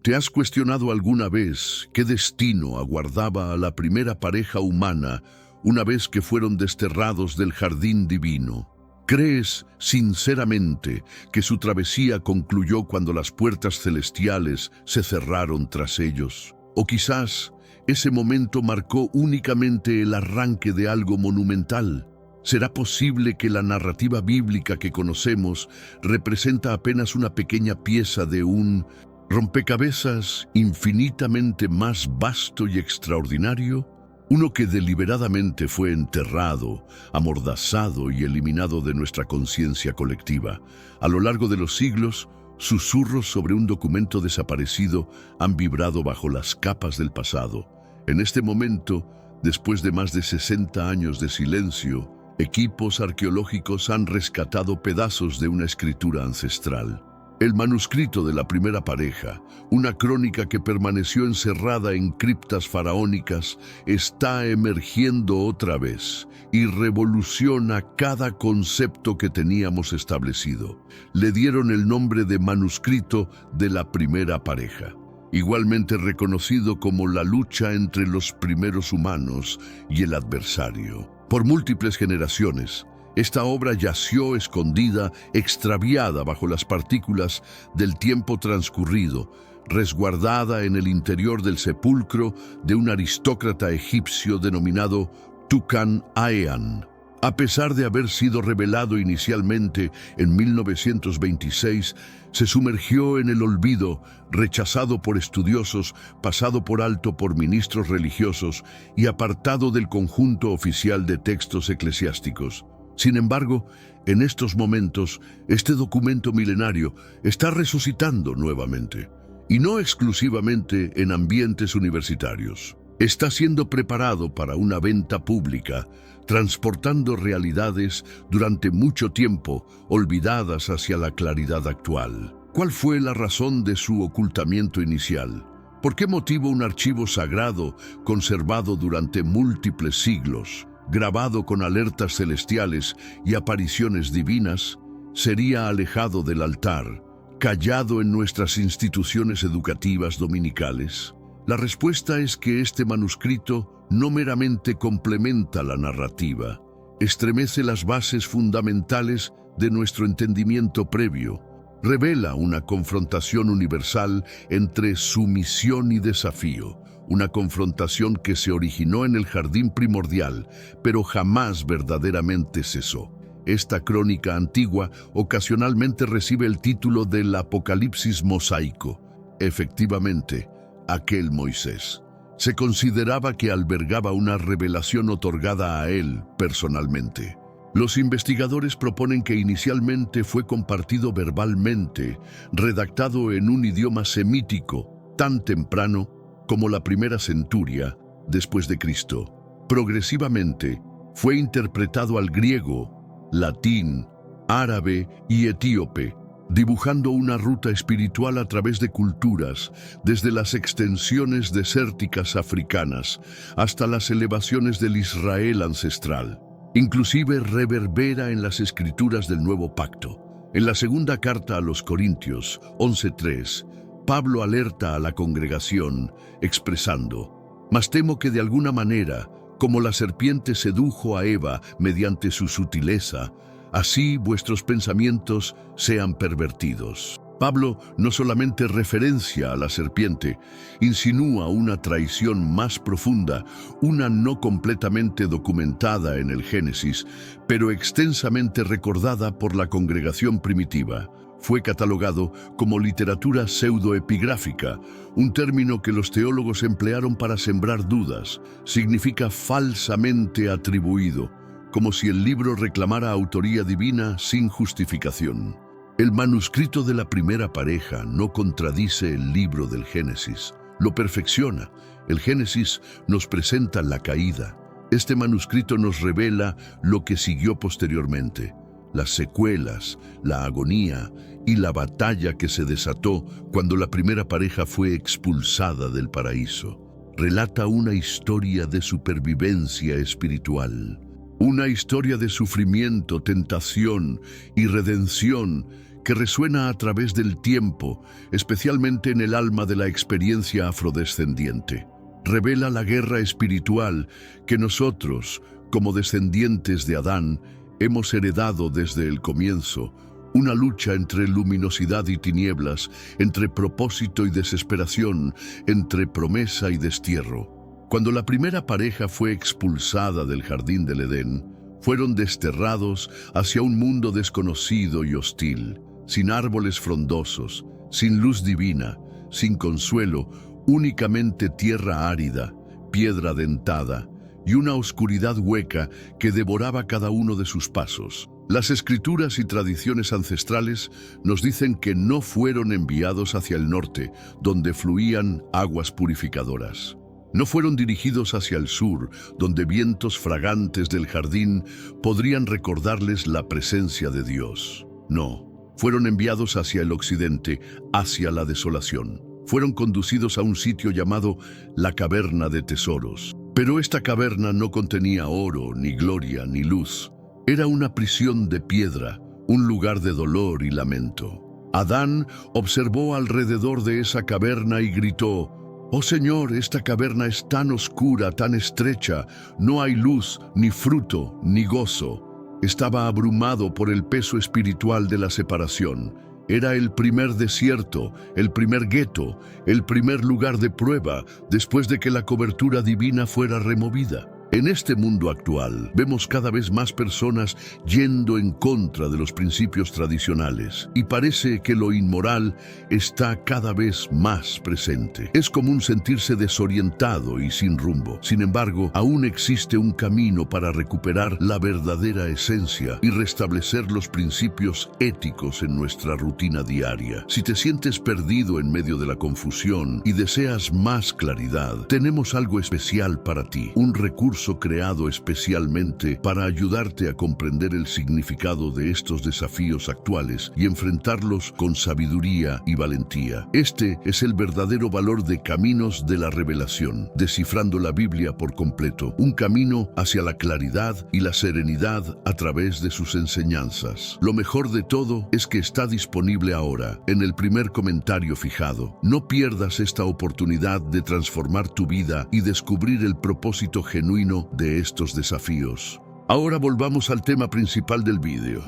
¿Te has cuestionado alguna vez qué destino aguardaba a la primera pareja humana una vez que fueron desterrados del jardín divino? ¿Crees sinceramente que su travesía concluyó cuando las puertas celestiales se cerraron tras ellos? ¿O quizás ese momento marcó únicamente el arranque de algo monumental? ¿Será posible que la narrativa bíblica que conocemos representa apenas una pequeña pieza de un rompecabezas infinitamente más vasto y extraordinario? Uno que deliberadamente fue enterrado, amordazado y eliminado de nuestra conciencia colectiva. A lo largo de los siglos, susurros sobre un documento desaparecido han vibrado bajo las capas del pasado. En este momento, después de más de 60 años de silencio, equipos arqueológicos han rescatado pedazos de una escritura ancestral. El manuscrito de la primera pareja, una crónica que permaneció encerrada en criptas faraónicas, está emergiendo otra vez y revoluciona cada concepto que teníamos establecido. Le dieron el nombre de manuscrito de la primera pareja, igualmente reconocido como la lucha entre los primeros humanos y el adversario. Por múltiples generaciones, esta obra yació escondida, extraviada bajo las partículas del tiempo transcurrido, resguardada en el interior del sepulcro de un aristócrata egipcio denominado Tucán-Aean. A pesar de haber sido revelado inicialmente en 1926, se sumergió en el olvido, rechazado por estudiosos, pasado por alto por ministros religiosos y apartado del conjunto oficial de textos eclesiásticos. Sin embargo, en estos momentos, este documento milenario está resucitando nuevamente, y no exclusivamente en ambientes universitarios. Está siendo preparado para una venta pública, transportando realidades durante mucho tiempo olvidadas hacia la claridad actual. ¿Cuál fue la razón de su ocultamiento inicial? ¿Por qué motivo un archivo sagrado conservado durante múltiples siglos, grabado con alertas celestiales y apariciones divinas, sería alejado del altar, callado en nuestras instituciones educativas dominicales? La respuesta es que este manuscrito no meramente complementa la narrativa, estremece las bases fundamentales de nuestro entendimiento previo, revela una confrontación universal entre sumisión y desafío, una confrontación que se originó en el jardín primordial, pero jamás verdaderamente cesó. Esta crónica antigua ocasionalmente recibe el título del Apocalipsis mosaico. Efectivamente, aquel Moisés se consideraba que albergaba una revelación otorgada a él personalmente. Los investigadores proponen que inicialmente fue compartido verbalmente, redactado en un idioma semítico, tan temprano como la primera centuria después de Cristo. Progresivamente fue interpretado al griego, latín, árabe y etíope, dibujando una ruta espiritual a través de culturas, desde las extensiones desérticas africanas hasta las elevaciones del Israel ancestral. Inclusive reverbera en las escrituras del Nuevo Pacto. En la segunda carta a los Corintios 11:3, Pablo alerta a la congregación, expresando: «Mas temo que de alguna manera, como la serpiente sedujo a Eva mediante su sutileza, así vuestros pensamientos sean pervertidos». Pablo no solamente referencia a la serpiente, insinúa una traición más profunda, una no completamente documentada en el Génesis, pero extensamente recordada por la congregación primitiva. Fue catalogado como literatura pseudoepigráfica, un término que los teólogos emplearon para sembrar dudas. Significa falsamente atribuido, como si el libro reclamara autoría divina sin justificación. El manuscrito de la primera pareja no contradice el libro del Génesis, lo perfecciona. El Génesis nos presenta la caída. Este manuscrito nos revela lo que siguió posteriormente, las secuelas, la agonía y la batalla que se desató cuando la primera pareja fue expulsada del paraíso. Relata una historia de supervivencia espiritual, una historia de sufrimiento, tentación y redención que resuena a través del tiempo, especialmente en el alma de la experiencia afrodescendiente. Revela la guerra espiritual que nosotros, como descendientes de Adán, hemos heredado desde el comienzo, una lucha entre luminosidad y tinieblas, entre propósito y desesperación, entre promesa y destierro. Cuando la primera pareja fue expulsada del jardín del Edén, fueron desterrados hacia un mundo desconocido y hostil, sin árboles frondosos, sin luz divina, sin consuelo, únicamente tierra árida, piedra dentada y una oscuridad hueca que devoraba cada uno de sus pasos. Las escrituras y tradiciones ancestrales nos dicen que no fueron enviados hacia el norte, donde fluían aguas purificadoras. No fueron dirigidos hacia el sur, donde vientos fragantes del jardín podrían recordarles la presencia de Dios. No, fueron enviados hacia el occidente, hacia la desolación. Fueron conducidos a un sitio llamado la Caverna de Tesoros. Pero esta caverna no contenía oro, ni gloria, ni luz. Era una prisión de piedra, un lugar de dolor y lamento. Adán observó alrededor de esa caverna y gritó: «Oh Señor, esta caverna es tan oscura, tan estrecha, no hay luz, ni fruto, ni gozo». Estaba abrumado por el peso espiritual de la separación. Era el primer desierto, el primer gueto, el primer lugar de prueba después de que la cobertura divina fuera removida. En este mundo actual, vemos cada vez más personas yendo en contra de los principios tradicionales y parece que lo inmoral está cada vez más presente. Es común sentirse desorientado y sin rumbo. Sin embargo, aún existe un camino para recuperar la verdadera esencia y restablecer los principios éticos en nuestra rutina diaria. Si te sientes perdido en medio de la confusión y deseas más claridad, tenemos algo especial para ti, un recurso creado especialmente para ayudarte a comprender el significado de estos desafíos actuales y enfrentarlos con sabiduría y valentía. Este es el verdadero valor de Caminos de la Revelación, descifrando la Biblia por completo, un camino hacia la claridad y la serenidad a través de sus enseñanzas. Lo mejor de todo es que está disponible ahora, en el primer comentario fijado. No pierdas esta oportunidad de transformar tu vida y descubrir el propósito genuino de estos desafíos. Ahora volvamos al tema principal del vídeo.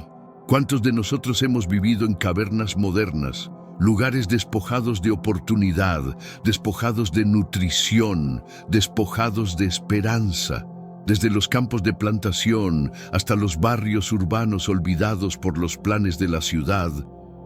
¿Cuántos de nosotros hemos vivido en cavernas modernas, lugares despojados de oportunidad, despojados de nutrición, despojados de esperanza? Desde los campos de plantación hasta los barrios urbanos olvidados por los planes de la ciudad,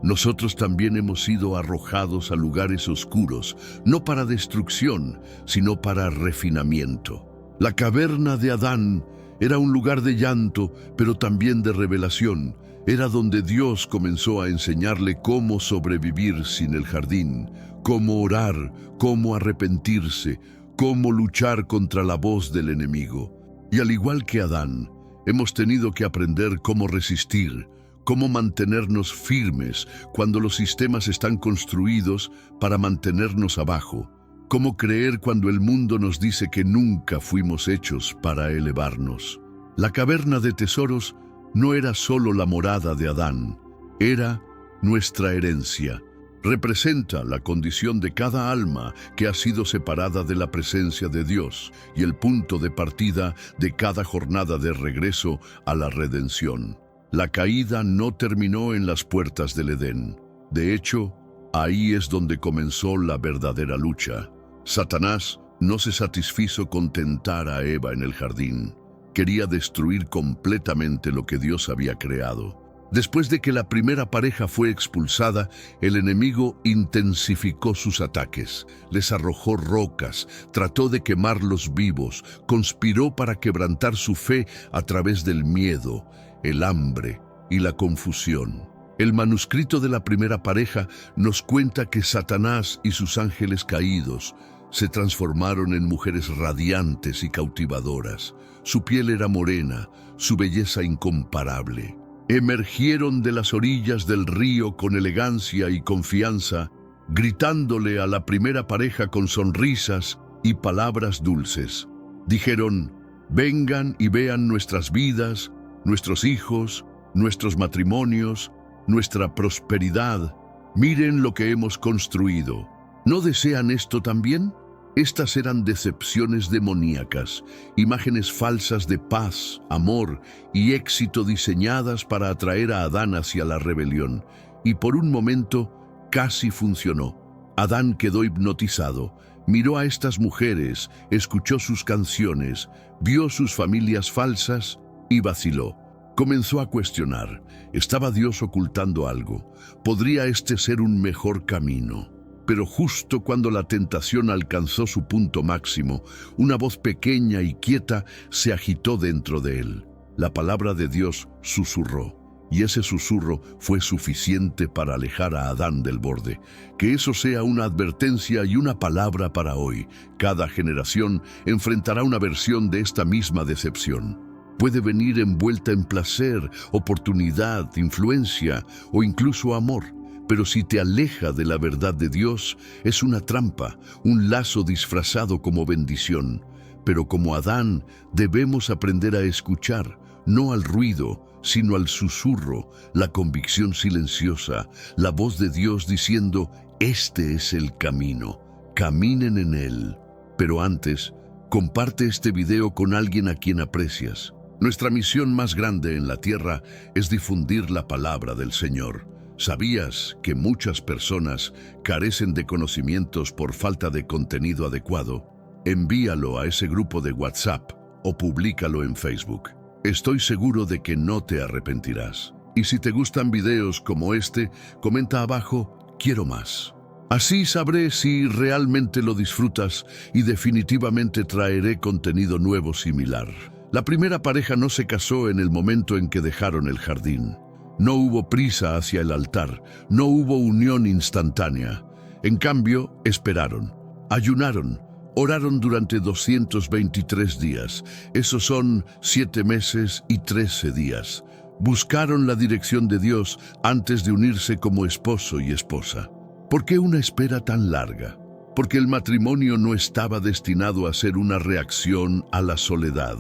nosotros también hemos sido arrojados a lugares oscuros, no para destrucción, sino para refinamiento. La caverna de Adán era un lugar de llanto, pero también de revelación. Era donde Dios comenzó a enseñarle cómo sobrevivir sin el jardín, cómo orar, cómo arrepentirse, cómo luchar contra la voz del enemigo. Y al igual que Adán, hemos tenido que aprender cómo resistir, cómo mantenernos firmes cuando los sistemas están construidos para mantenernos abajo. ¿Cómo creer cuando el mundo nos dice que nunca fuimos hechos para elevarnos? La caverna de tesoros no era solo la morada de Adán, era nuestra herencia. Representa la condición de cada alma que ha sido separada de la presencia de Dios y el punto de partida de cada jornada de regreso a la redención. La caída no terminó en las puertas del Edén. De hecho, ahí es donde comenzó la verdadera lucha. Satanás no se satisfizo con tentar a Eva en el jardín. Quería destruir completamente lo que Dios había creado. Después de que la primera pareja fue expulsada, el enemigo intensificó sus ataques. Les arrojó rocas, trató de quemarlos vivos, conspiró para quebrantar su fe a través del miedo, el hambre y la confusión. El manuscrito de la primera pareja nos cuenta que Satanás y sus ángeles caídos se transformaron en mujeres radiantes y cautivadoras. Su piel era morena, su belleza incomparable. Emergieron de las orillas del río con elegancia y confianza, gritándole a la primera pareja con sonrisas y palabras dulces. Dijeron: «Vengan y vean nuestras vidas, nuestros hijos, nuestros matrimonios, nuestra prosperidad. Miren lo que hemos construido. ¿No desean esto también? Estas eran decepciones demoníacas, imágenes falsas de paz, amor y éxito diseñadas para atraer a Adán hacia la rebelión. Y por un momento casi funcionó. Adán quedó hipnotizado, miró a estas mujeres, escuchó sus canciones, vio sus familias falsas y vaciló. Comenzó a cuestionar, ¿estaba Dios ocultando algo? ¿Podría este ser un mejor camino? Pero justo cuando la tentación alcanzó su punto máximo, una voz pequeña y quieta se agitó dentro de él. La palabra de Dios susurró, y ese susurro fue suficiente para alejar a Adán del borde. Que eso sea una advertencia y una palabra para hoy. Cada generación enfrentará una versión de esta misma decepción. Puede venir envuelta en placer, oportunidad, influencia o incluso amor. Pero si te aleja de la verdad de Dios, es una trampa, un lazo disfrazado como bendición. Pero como Adán, debemos aprender a escuchar, no al ruido, sino al susurro, la convicción silenciosa, la voz de Dios diciendo, este es el camino, caminen en él. Pero antes, comparte este video con alguien a quien aprecias. Nuestra misión más grande en la tierra es difundir la palabra del Señor. ¿Sabías que muchas personas carecen de conocimientos por falta de contenido adecuado? Envíalo a ese grupo de WhatsApp o públicalo en Facebook. Estoy seguro de que no te arrepentirás. Y si te gustan videos como este, comenta abajo, quiero más. Así sabré si realmente lo disfrutas y definitivamente traeré contenido nuevo similar. La primera pareja no se casó en el momento en que dejaron el jardín. No hubo prisa hacia el altar, no hubo unión instantánea. En cambio, esperaron, ayunaron, oraron durante 223 días. Esos son 7 meses y 13 días. Buscaron la dirección de Dios antes de unirse como esposo y esposa. ¿Por qué una espera tan larga? Porque el matrimonio no estaba destinado a ser una reacción a la soledad.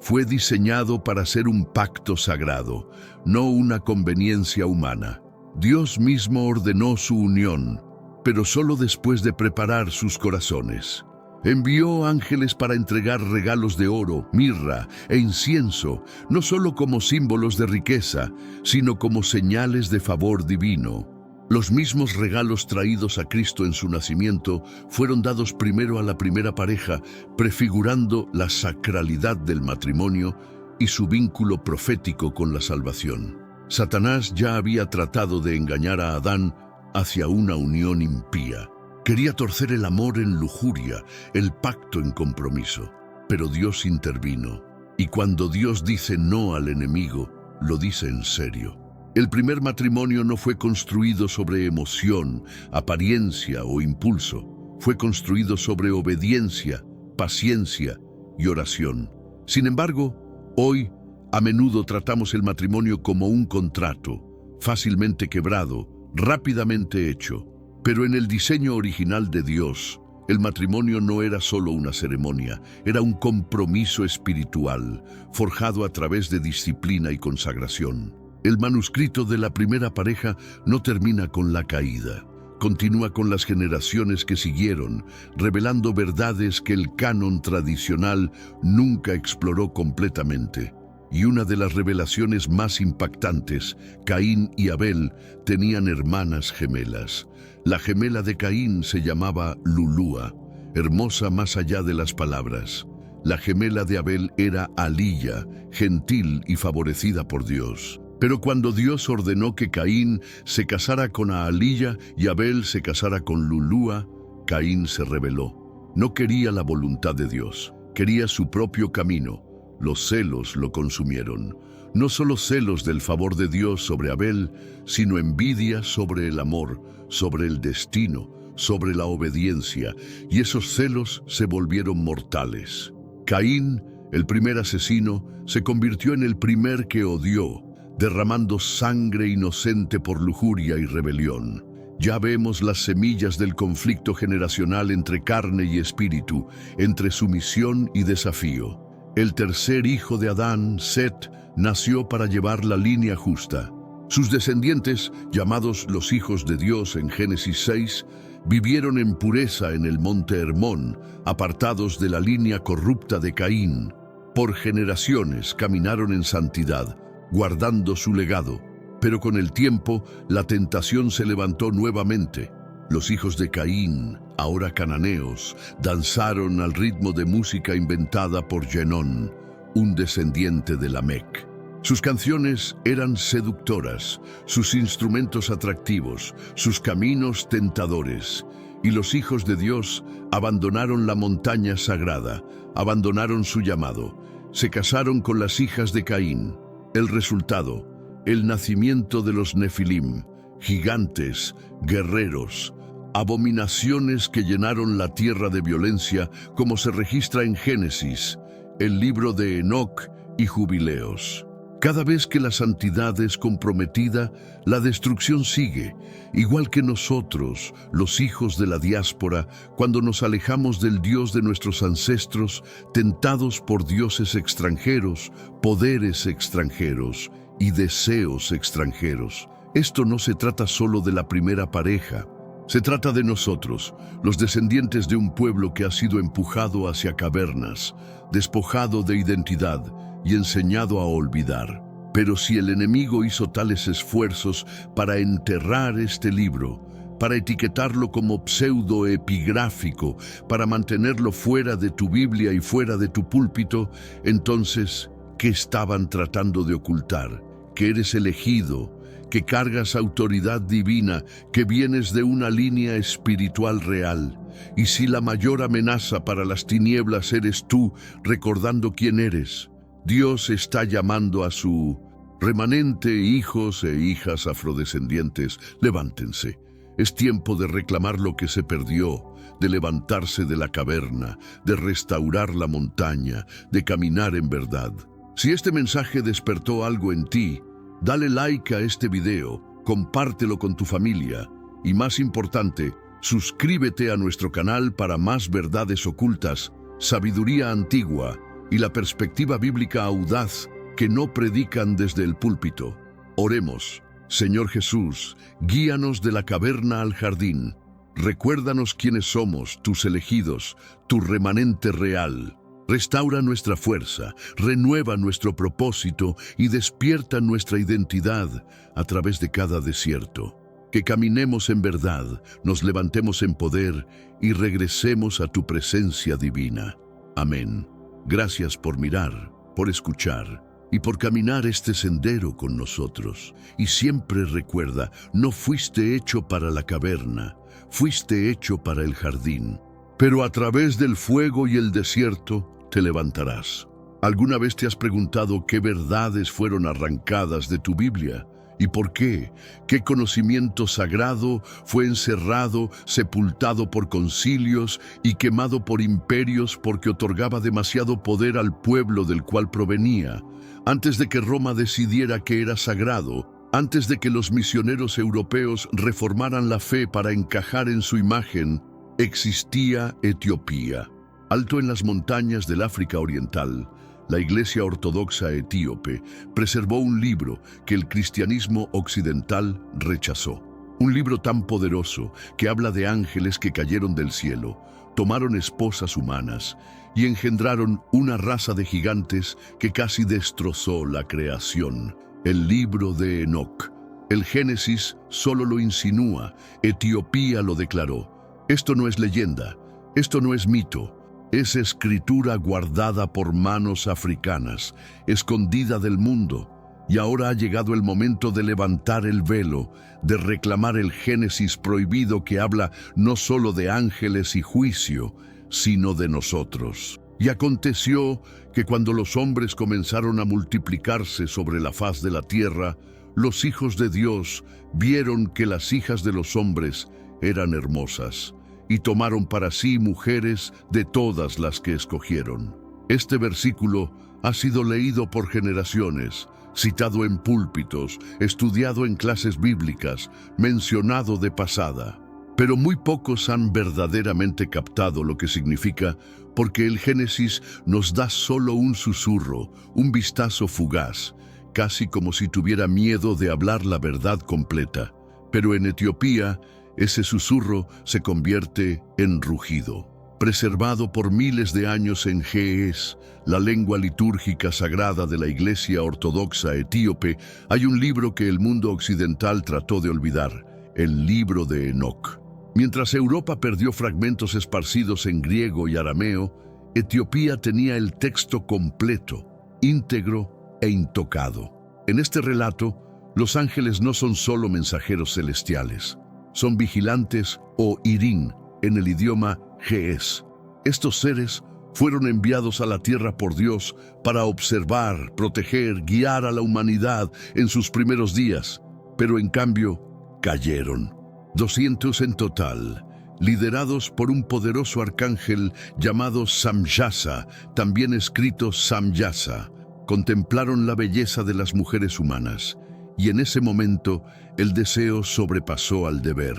Fue diseñado para ser un pacto sagrado, no una conveniencia humana. Dios mismo ordenó su unión, pero solo después de preparar sus corazones. Envió ángeles para entregar regalos de oro, mirra e incienso, no solo como símbolos de riqueza, sino como señales de favor divino. Los mismos regalos traídos a Cristo en su nacimiento fueron dados primero a la primera pareja, prefigurando la sacralidad del matrimonio y su vínculo profético con la salvación. Satanás ya había tratado de engañar a Adán hacia una unión impía. Quería torcer el amor en lujuria, el pacto en compromiso. Pero Dios intervino, y cuando Dios dice no al enemigo, lo dice en serio. El primer matrimonio no fue construido sobre emoción, apariencia o impulso. Fue construido sobre obediencia, paciencia y oración. Sin embargo, hoy, a menudo tratamos el matrimonio como un contrato, fácilmente quebrado, rápidamente hecho. Pero en el diseño original de Dios, el matrimonio no era solo una ceremonia, era un compromiso espiritual, forjado a través de disciplina y consagración. El manuscrito de la primera pareja no termina con la caída. Continúa con las generaciones que siguieron, revelando verdades que el canon tradicional nunca exploró completamente. Y una de las revelaciones más impactantes, Caín y Abel tenían hermanas gemelas. La gemela de Caín se llamaba Lulúa, hermosa más allá de las palabras. La gemela de Abel era Alía, gentil y favorecida por Dios. Pero cuando Dios ordenó que Caín se casara con Alía y Abel se casara con Lulúa, Caín se rebeló. No quería la voluntad de Dios, quería su propio camino. Los celos lo consumieron. No solo celos del favor de Dios sobre Abel, sino envidia sobre el amor, sobre el destino, sobre la obediencia, y esos celos se volvieron mortales. Caín, el primer asesino, se convirtió en el primer que odió, derramando sangre inocente por lujuria y rebelión. Ya vemos las semillas del conflicto generacional entre carne y espíritu, entre sumisión y desafío. El tercer hijo de Adán, Set, nació para llevar la línea justa. Sus descendientes, llamados los hijos de Dios en Génesis 6, vivieron en pureza en el monte Hermón, apartados de la línea corrupta de Caín. Por generaciones caminaron en santidad, guardando su legado. Pero con el tiempo, la tentación se levantó nuevamente. Los hijos de Caín, ahora cananeos, danzaron al ritmo de música inventada por Genón, un descendiente de Lamec. Sus canciones eran seductoras, sus instrumentos atractivos, sus caminos tentadores. Y los hijos de Dios abandonaron la montaña sagrada, abandonaron su llamado, se casaron con las hijas de Caín. El resultado, el nacimiento de los Nefilim, gigantes, guerreros, abominaciones que llenaron la tierra de violencia, como se registra en Génesis, el libro de Enoc y Jubileos. Cada vez que la santidad es comprometida, la destrucción sigue, igual que nosotros, los hijos de la diáspora, cuando nos alejamos del Dios de nuestros ancestros, tentados por dioses extranjeros, poderes extranjeros y deseos extranjeros. Esto no se trata solo de la primera pareja. Se trata de nosotros, los descendientes de un pueblo que ha sido empujado hacia cavernas, despojado de identidad y enseñado a olvidar. Pero si el enemigo hizo tales esfuerzos para enterrar este libro, para etiquetarlo como pseudoepigráfico, para mantenerlo fuera de tu Biblia y fuera de tu púlpito, entonces, ¿qué estaban tratando de ocultar? Que eres elegido, que cargas autoridad divina, que vienes de una línea espiritual real. Y si la mayor amenaza para las tinieblas eres tú, recordando quién eres, Dios está llamando a su remanente, hijos e hijas afrodescendientes, levántense. Es tiempo de reclamar lo que se perdió, de levantarse de la caverna, de restaurar la montaña, de caminar en verdad. Si este mensaje despertó algo en ti, dale like a este video, compártelo con tu familia y, más importante, suscríbete a nuestro canal para más verdades ocultas, sabiduría antigua y la perspectiva bíblica audaz que no predican desde el púlpito. Oremos. Señor Jesús, guíanos de la caverna al jardín. Recuérdanos quiénes somos, tus elegidos, tu remanente real. Restaura nuestra fuerza, renueva nuestro propósito y despierta nuestra identidad a través de cada desierto. Que caminemos en verdad, nos levantemos en poder y regresemos a tu presencia divina. Amén. Gracias por mirar, por escuchar y por caminar este sendero con nosotros. Y siempre recuerda, no fuiste hecho para la caverna, fuiste hecho para el jardín. Pero a través del fuego y el desierto te levantarás. ¿Alguna vez te has preguntado qué verdades fueron arrancadas de tu Biblia? ¿Y por qué? ¿Qué conocimiento sagrado fue encerrado, sepultado por concilios y quemado por imperios porque otorgaba demasiado poder al pueblo del cual provenía? Antes de que Roma decidiera que era sagrado, antes de que los misioneros europeos reformaran la fe para encajar en su imagen, existía Etiopía. Alto en las montañas del África Oriental, la Iglesia Ortodoxa Etíope preservó un libro que el cristianismo occidental rechazó. Un libro tan poderoso que habla de ángeles que cayeron del cielo, tomaron esposas humanas y engendraron una raza de gigantes que casi destrozó la creación. El libro de Enoc. El Génesis solo lo insinúa, Etiopía lo declaró. Esto no es leyenda, esto no es mito. Es escritura guardada por manos africanas, escondida del mundo, y ahora ha llegado el momento de levantar el velo, de reclamar el Génesis prohibido que habla no solo de ángeles y juicio, sino de nosotros. Y aconteció que cuando los hombres comenzaron a multiplicarse sobre la faz de la tierra, los hijos de Dios vieron que las hijas de los hombres eran hermosas, y tomaron para sí mujeres de todas las que escogieron. Este versículo ha sido leído por generaciones, citado en púlpitos, estudiado en clases bíblicas, mencionado de pasada. Pero muy pocos han verdaderamente captado lo que significa, porque el Génesis nos da solo un susurro, un vistazo fugaz, casi como si tuviera miedo de hablar la verdad completa. Pero en Etiopía, ese susurro se convierte en rugido. Preservado por miles de años en Ge'ez, la lengua litúrgica sagrada de la Iglesia Ortodoxa Etíope, hay un libro que el mundo occidental trató de olvidar, el libro de Enoc. Mientras Europa perdió fragmentos esparcidos en griego y arameo, Etiopía tenía el texto completo, íntegro e intocado. En este relato, los ángeles no son solo mensajeros celestiales, son vigilantes o irín en el idioma Ge'ez. Estos seres fueron enviados a la tierra por Dios para observar, proteger, guiar a la humanidad en sus primeros días, pero en cambio cayeron. 200 en total, liderados por un poderoso arcángel llamado Samyasa, también escrito Samyasa, contemplaron la belleza de las mujeres humanas, y en ese momento el deseo sobrepasó al deber.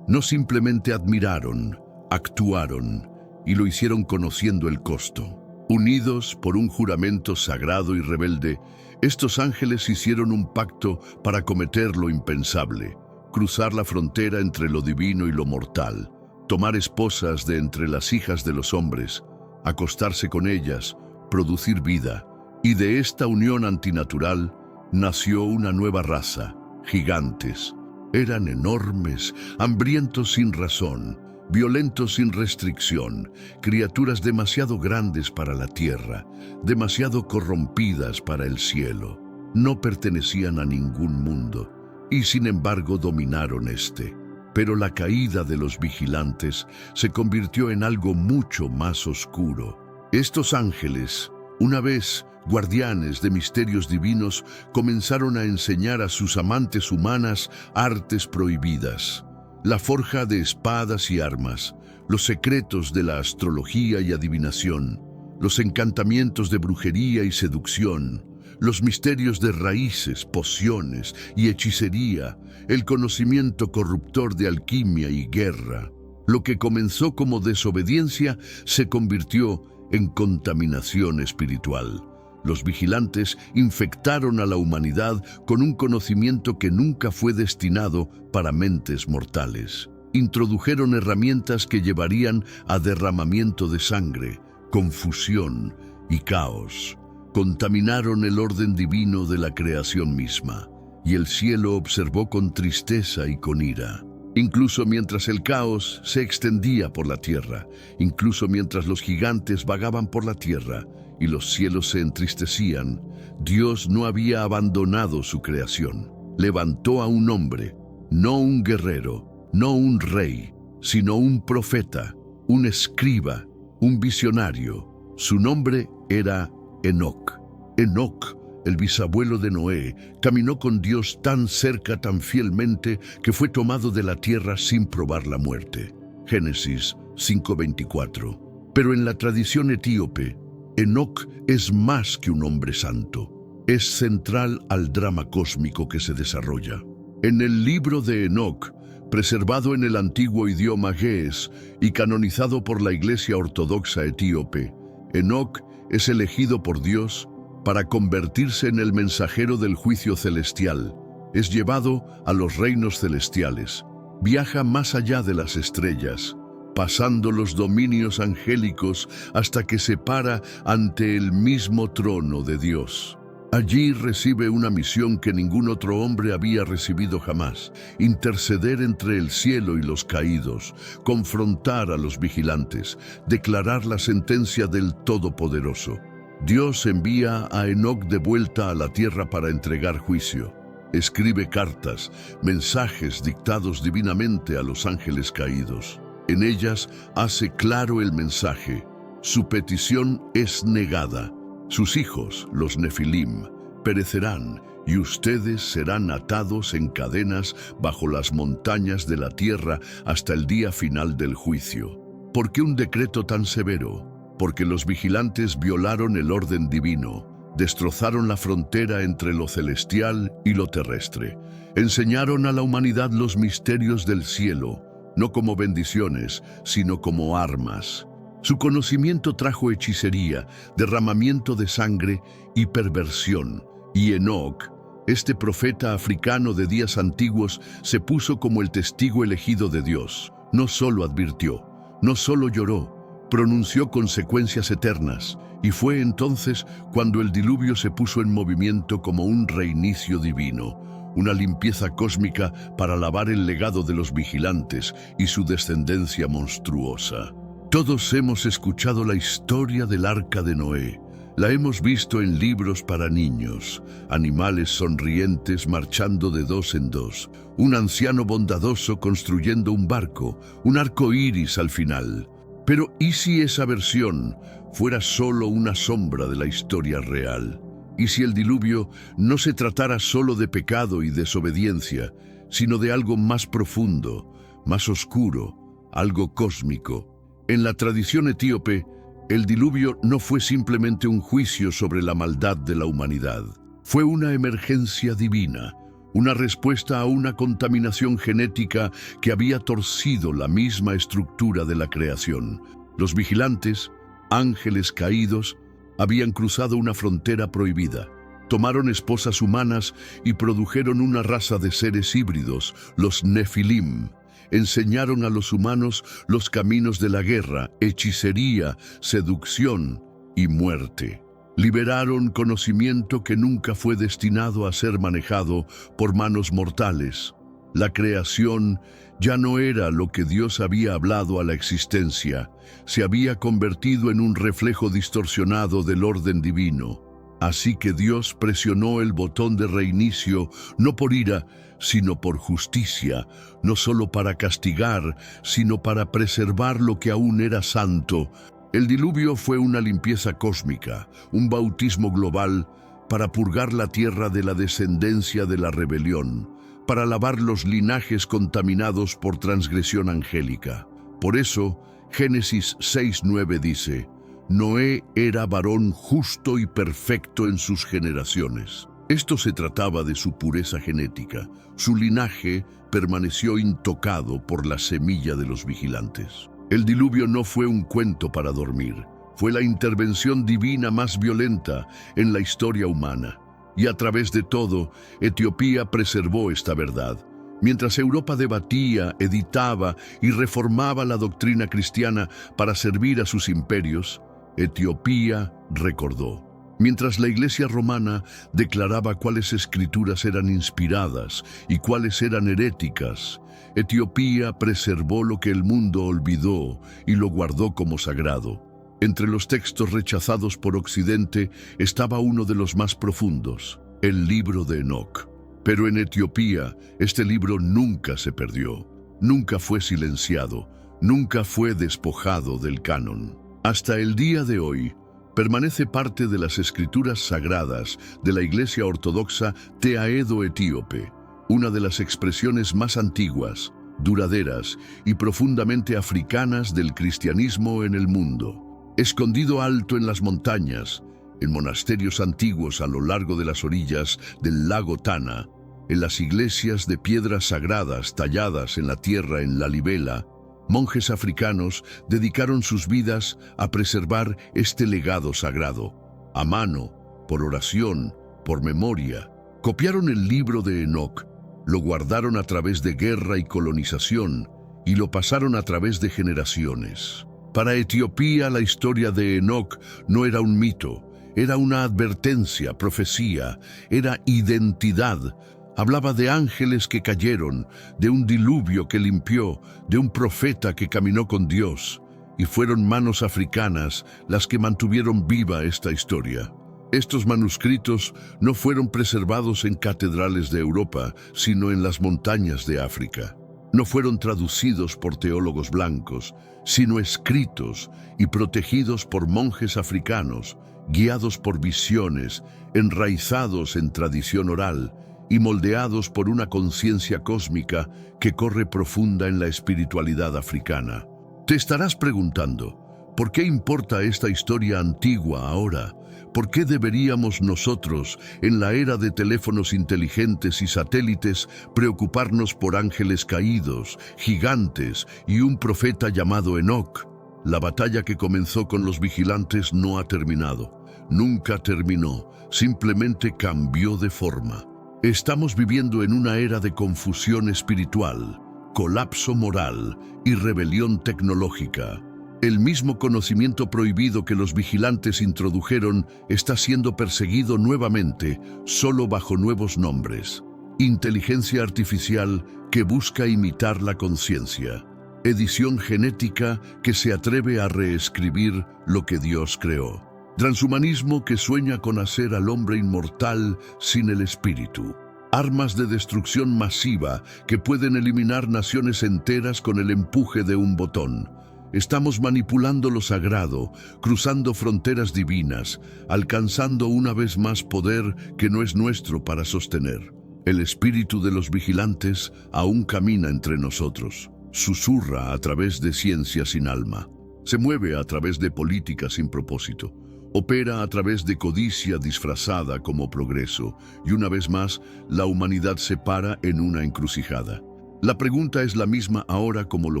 No simplemente admiraron, actuaron, y lo hicieron conociendo el costo. Unidos por un juramento sagrado y rebelde, estos ángeles hicieron un pacto para cometer lo impensable, cruzar la frontera entre lo divino y lo mortal, tomar esposas de entre las hijas de los hombres, acostarse con ellas, producir vida, y de esta unión antinatural nació una nueva raza, gigantes. Eran enormes, hambrientos sin razón, violentos sin restricción, criaturas demasiado grandes para la tierra, demasiado corrompidas para el cielo. No pertenecían a ningún mundo, y sin embargo dominaron este. Pero la caída de los vigilantes se convirtió en algo mucho más oscuro. Estos ángeles, una vez guardianes de misterios divinos, comenzaron a enseñar a sus amantes humanas artes prohibidas, la forja de espadas y armas, los secretos de la astrología y adivinación, los encantamientos de brujería y seducción, los misterios de raíces, pociones y hechicería, el conocimiento corruptor de alquimia y guerra. Lo que comenzó como desobediencia se convirtió en contaminación espiritual. Los vigilantes infectaron a la humanidad con un conocimiento que nunca fue destinado para mentes mortales. Introdujeron herramientas que llevarían a derramamiento de sangre, confusión y caos. Contaminaron el orden divino de la creación misma, y el cielo observó con tristeza y con ira. Incluso mientras el caos se extendía por la tierra, incluso mientras los gigantes vagaban por la tierra y los cielos se entristecían, Dios no había abandonado su creación. Levantó a un hombre, no un guerrero, no un rey, sino un profeta, un escriba, un visionario. Su nombre era Enoc. Enoc, el bisabuelo de Noé, caminó con Dios tan cerca, tan fielmente, que fue tomado de la tierra sin probar la muerte. Génesis 5:24. Pero en la tradición etíope, Enoc es más que un hombre santo. Es central al drama cósmico que se desarrolla. En el libro de Enoc, preservado en el antiguo idioma Ge'ez y canonizado por la Iglesia Ortodoxa Etíope, Enoc es elegido por Dios para convertirse en el mensajero del juicio celestial. Es llevado a los reinos celestiales. Viaja más allá de las estrellas, pasando los dominios angélicos hasta que se para ante el mismo trono de Dios. Allí recibe una misión que ningún otro hombre había recibido jamás: interceder entre el cielo y los caídos, confrontar a los vigilantes, declarar la sentencia del Todopoderoso. Dios envía a Enoc de vuelta a la tierra para entregar juicio. Escribe cartas, mensajes dictados divinamente a los ángeles caídos. En ellas hace claro el mensaje: su petición es negada. Sus hijos, los Nefilim, perecerán y ustedes serán atados en cadenas bajo las montañas de la tierra hasta el día final del juicio. ¿Por qué un decreto tan severo? Porque los vigilantes violaron el orden divino, destrozaron la frontera entre lo celestial y lo terrestre, enseñaron a la humanidad los misterios del cielo, no como bendiciones, sino como armas. Su conocimiento trajo hechicería, derramamiento de sangre y perversión, Y Enoc, este profeta africano de días antiguos, se puso como el testigo elegido de Dios. No solo advirtió, no solo lloró, pronunció consecuencias eternas. Y fue entonces cuando el diluvio se puso en movimiento como un reinicio divino, una limpieza cósmica para lavar el legado de los vigilantes y su descendencia monstruosa. Todos hemos escuchado la historia del Arca de Noé. La hemos visto en libros para niños, animales sonrientes marchando de dos en dos, un anciano bondadoso construyendo un barco, un arco iris al final. Pero ¿y si esa versión fuera solo una sombra de la historia real? ¿Y si el diluvio no se tratara solo de pecado y desobediencia, sino de algo más profundo, más oscuro, algo cósmico? En la tradición etíope, el diluvio no fue simplemente un juicio sobre la maldad de la humanidad. Fue una emergencia divina, una respuesta a una contaminación genética que había torcido la misma estructura de la creación. Los vigilantes, ángeles caídos, habían cruzado una frontera prohibida. Tomaron esposas humanas y produjeron una raza de seres híbridos, los Nefilim. Enseñaron a los humanos los caminos de la guerra, hechicería, seducción y muerte. Liberaron conocimiento que nunca fue destinado a ser manejado por manos mortales. La creación ya no era lo que Dios había hablado a la existencia, se había convertido en un reflejo distorsionado del orden divino. Así que Dios presionó el botón de reinicio, no por ira, sino por justicia, no solo para castigar, sino para preservar lo que aún era santo. El diluvio fue una limpieza cósmica, un bautismo global para purgar la tierra de la descendencia de la rebelión, para lavar los linajes contaminados por transgresión angélica. Por eso, Génesis 6:9 dice: Noé era varón justo y perfecto en sus generaciones. Esto se trataba de su pureza genética. Su linaje permaneció intocado por la semilla de los vigilantes. El diluvio no fue un cuento para dormir. Fue la intervención divina más violenta en la historia humana. Y a través de todo, Etiopía preservó esta verdad. Mientras Europa debatía, editaba y reformaba la doctrina cristiana para servir a sus imperios, Etiopía recordó. Mientras la Iglesia romana declaraba cuáles escrituras eran inspiradas y cuáles eran heréticas, Etiopía preservó lo que el mundo olvidó y lo guardó como sagrado. Entre los textos rechazados por Occidente estaba uno de los más profundos, el libro de Enoc. Pero en Etiopía, este libro nunca se perdió, nunca fue silenciado, nunca fue despojado del canon. Hasta el día de hoy, permanece parte de las escrituras sagradas de la Iglesia Ortodoxa Teaedo Etíope, una de las expresiones más antiguas, duraderas y profundamente africanas del cristianismo en el mundo. Escondido alto en las montañas, en monasterios antiguos a lo largo de las orillas del lago Tana, en las iglesias de piedras sagradas talladas en la tierra en Lalibela, monjes africanos dedicaron sus vidas a preservar este legado sagrado. A mano, por oración, por memoria, copiaron el libro de Enoc, lo guardaron a través de guerra y colonización y lo pasaron a través de generaciones. Para Etiopía, la historia de Enoc no era un mito, era una advertencia, profecía, era identidad. Hablaba de ángeles que cayeron, de un diluvio que limpió, de un profeta que caminó con Dios, y fueron manos africanas las que mantuvieron viva esta historia. Estos manuscritos no fueron preservados en catedrales de Europa, sino en las montañas de África. No fueron traducidos por teólogos blancos, sino escritos y protegidos por monjes africanos, guiados por visiones, enraizados en tradición oral, y moldeados por una conciencia cósmica que corre profunda en la espiritualidad africana. Te estarás preguntando, ¿por qué importa esta historia antigua ahora? ¿Por qué deberíamos nosotros, en la era de teléfonos inteligentes y satélites, preocuparnos por ángeles caídos, gigantes y un profeta llamado Enoc? La batalla que comenzó con los vigilantes no ha terminado. Nunca terminó, simplemente cambió de forma. Estamos viviendo en una era de confusión espiritual, colapso moral y rebelión tecnológica. El mismo conocimiento prohibido que los vigilantes introdujeron está siendo perseguido nuevamente, solo bajo nuevos nombres. Inteligencia artificial que busca imitar la conciencia. Edición genética que se atreve a reescribir lo que Dios creó. Transhumanismo que sueña con hacer al hombre inmortal sin el espíritu. Armas de destrucción masiva que pueden eliminar naciones enteras con el empuje de un botón. Estamos manipulando lo sagrado, cruzando fronteras divinas, alcanzando una vez más poder que no es nuestro para sostener. El espíritu de los vigilantes aún camina entre nosotros. Susurra a través de ciencia sin alma. Se mueve a través de política sin propósito. Opera a través de codicia disfrazada como progreso. Y una vez más, la humanidad se para en una encrucijada. La pregunta es la misma ahora como lo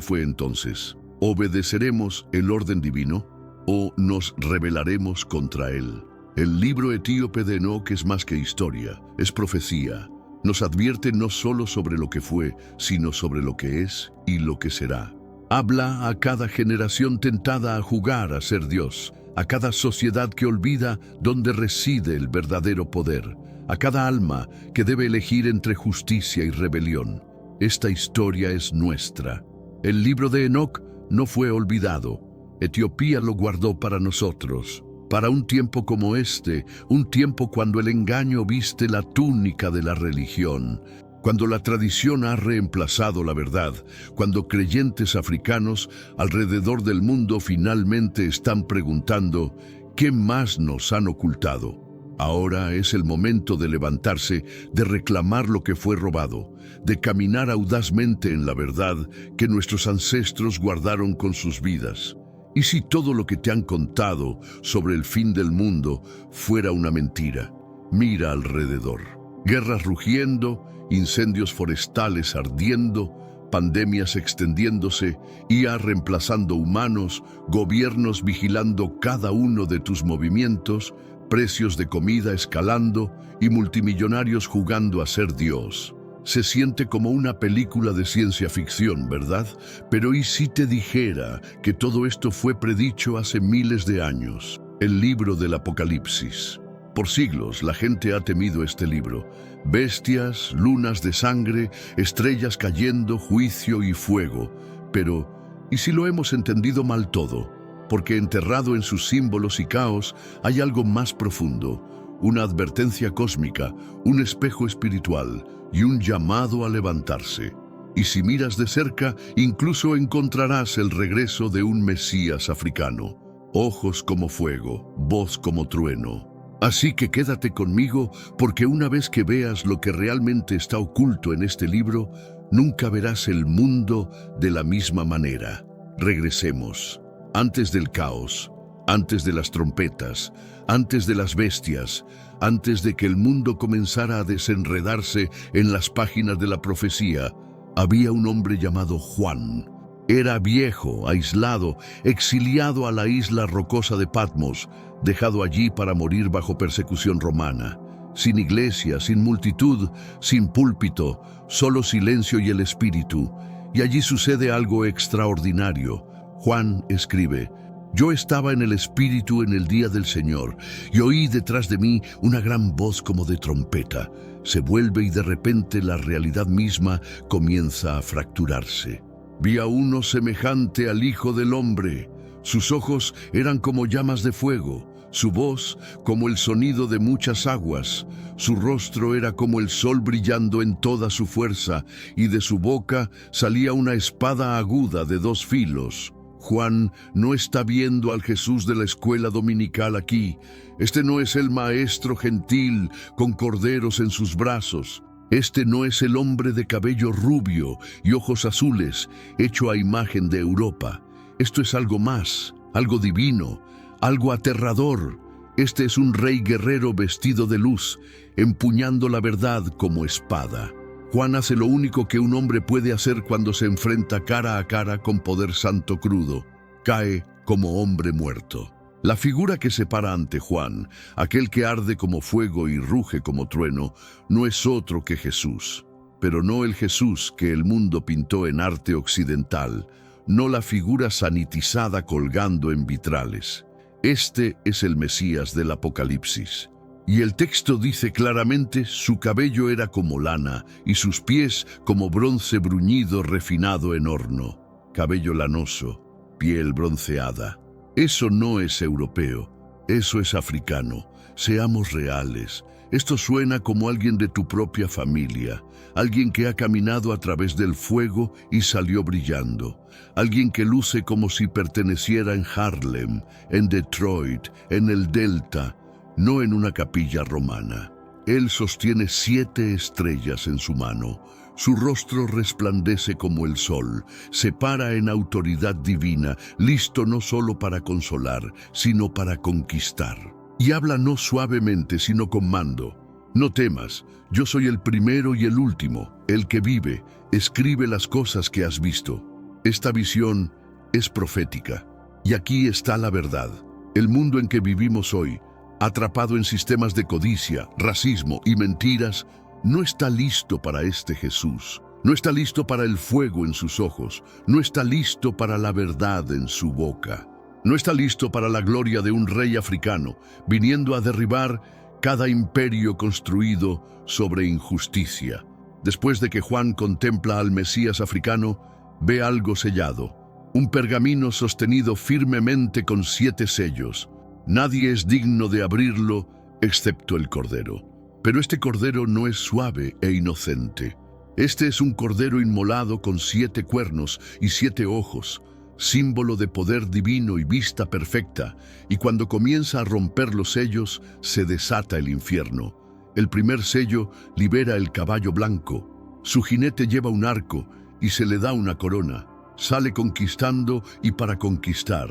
fue entonces. ¿Obedeceremos el orden divino o nos rebelaremos contra él? El libro etíope de Enoc es más que historia, es profecía. Nos advierte no solo sobre lo que fue, sino sobre lo que es y lo que será. Habla a cada generación tentada a jugar a ser Dios, a cada sociedad que olvida dónde reside el verdadero poder, a cada alma que debe elegir entre justicia y rebelión. Esta historia es nuestra. El libro de Enoc no fue olvidado. Etiopía lo guardó para nosotros. Para un tiempo como este, un tiempo cuando el engaño viste la túnica de la religión, cuando la tradición ha reemplazado la verdad, cuando creyentes africanos alrededor del mundo finalmente están preguntando, ¿qué más nos han ocultado? Ahora es el momento de levantarse, de reclamar lo que fue robado, de caminar audazmente en la verdad que nuestros ancestros guardaron con sus vidas. ¿Y si todo lo que te han contado sobre el fin del mundo fuera una mentira? Mira alrededor. Guerras rugiendo, incendios forestales ardiendo, pandemias extendiéndose, IA reemplazando humanos, gobiernos vigilando cada uno de tus movimientos, precios de comida escalando y multimillonarios jugando a ser Dios. Se siente como una película de ciencia ficción, ¿verdad? Pero ¿y si te dijera que todo esto fue predicho hace miles de años? El libro del Apocalipsis. Por siglos la gente ha temido este libro. Bestias, lunas de sangre, estrellas cayendo, juicio y fuego. Pero, ¿y si lo hemos entendido mal todo? Porque enterrado en sus símbolos y caos hay algo más profundo. Una advertencia cósmica, un espejo espiritual y un llamado a levantarse. Y si miras de cerca, incluso encontrarás el regreso de un Mesías africano. Ojos como fuego, voz como trueno. Así que quédate conmigo, porque una vez que veas lo que realmente está oculto en este libro, nunca verás el mundo de la misma manera. Regresemos. Antes del caos, antes de las trompetas, antes de las bestias, antes de que el mundo comenzara a desenredarse en las páginas de la profecía, había un hombre llamado Juan. Era viejo, aislado, exiliado a la isla rocosa de Patmos, dejado allí para morir bajo persecución romana. Sin iglesia, sin multitud, sin púlpito, solo silencio y el espíritu. Y allí sucede algo extraordinario. Juan escribe: yo estaba en el Espíritu en el día del Señor, y oí detrás de mí una gran voz como de trompeta. Se vuelve y de repente la realidad misma comienza a fracturarse. Vi a uno semejante al Hijo del Hombre. Sus ojos eran como llamas de fuego, su voz como el sonido de muchas aguas. Su rostro era como el sol brillando en toda su fuerza, y de su boca salía una espada aguda de 2 filos. Juan no está viendo al Jesús de la escuela dominical aquí. Este no es el maestro gentil con corderos en sus brazos. Este no es el hombre de cabello rubio y ojos azules, hecho a imagen de Europa. Esto es algo más, algo divino, algo aterrador. Este es un rey guerrero vestido de luz, empuñando la verdad como espada. Juan hace lo único que un hombre puede hacer cuando se enfrenta cara a cara con poder santo crudo. Cae como hombre muerto. La figura que se para ante Juan, aquel que arde como fuego y ruge como trueno, no es otro que Jesús, pero no el Jesús que el mundo pintó en arte occidental, no la figura sanitizada colgando en vitrales. Este es el Mesías del Apocalipsis. Y el texto dice claramente: su cabello era como lana y sus pies como bronce bruñido refinado en horno. Cabello lanoso, piel bronceada. Eso no es europeo, eso es africano. Seamos reales. Esto suena como alguien de tu propia familia, alguien que ha caminado a través del fuego y salió brillando, alguien que luce como si perteneciera en Harlem, en Detroit, en el Delta, no en una capilla romana. Él sostiene 7 estrellas en su mano. Su rostro resplandece como el sol, se para en autoridad divina, listo no solo para consolar, sino para conquistar. Y habla no suavemente, sino con mando. No temas, yo soy el primero y el último, el que vive. Escribe las cosas que has visto. Esta visión es profética. Y aquí está la verdad. El mundo en que vivimos hoy, atrapado en sistemas de codicia, racismo y mentiras, no está listo para este Jesús. No está listo para el fuego en sus ojos. No está listo para la verdad en su boca. No está listo para la gloria de un rey africano, viniendo a derribar cada imperio construido sobre injusticia. Después de que Juan contempla al Mesías africano, ve algo sellado, un pergamino sostenido firmemente con 7 sellos. Nadie es digno de abrirlo excepto el Cordero. Pero este Cordero no es suave e inocente. Este es un Cordero inmolado con 7 cuernos y 7 ojos, símbolo de poder divino y vista perfecta, y cuando comienza a romper los sellos, se desata el infierno. El primer sello libera el caballo blanco. Su jinete lleva un arco y se le da una corona. Sale conquistando y para conquistar.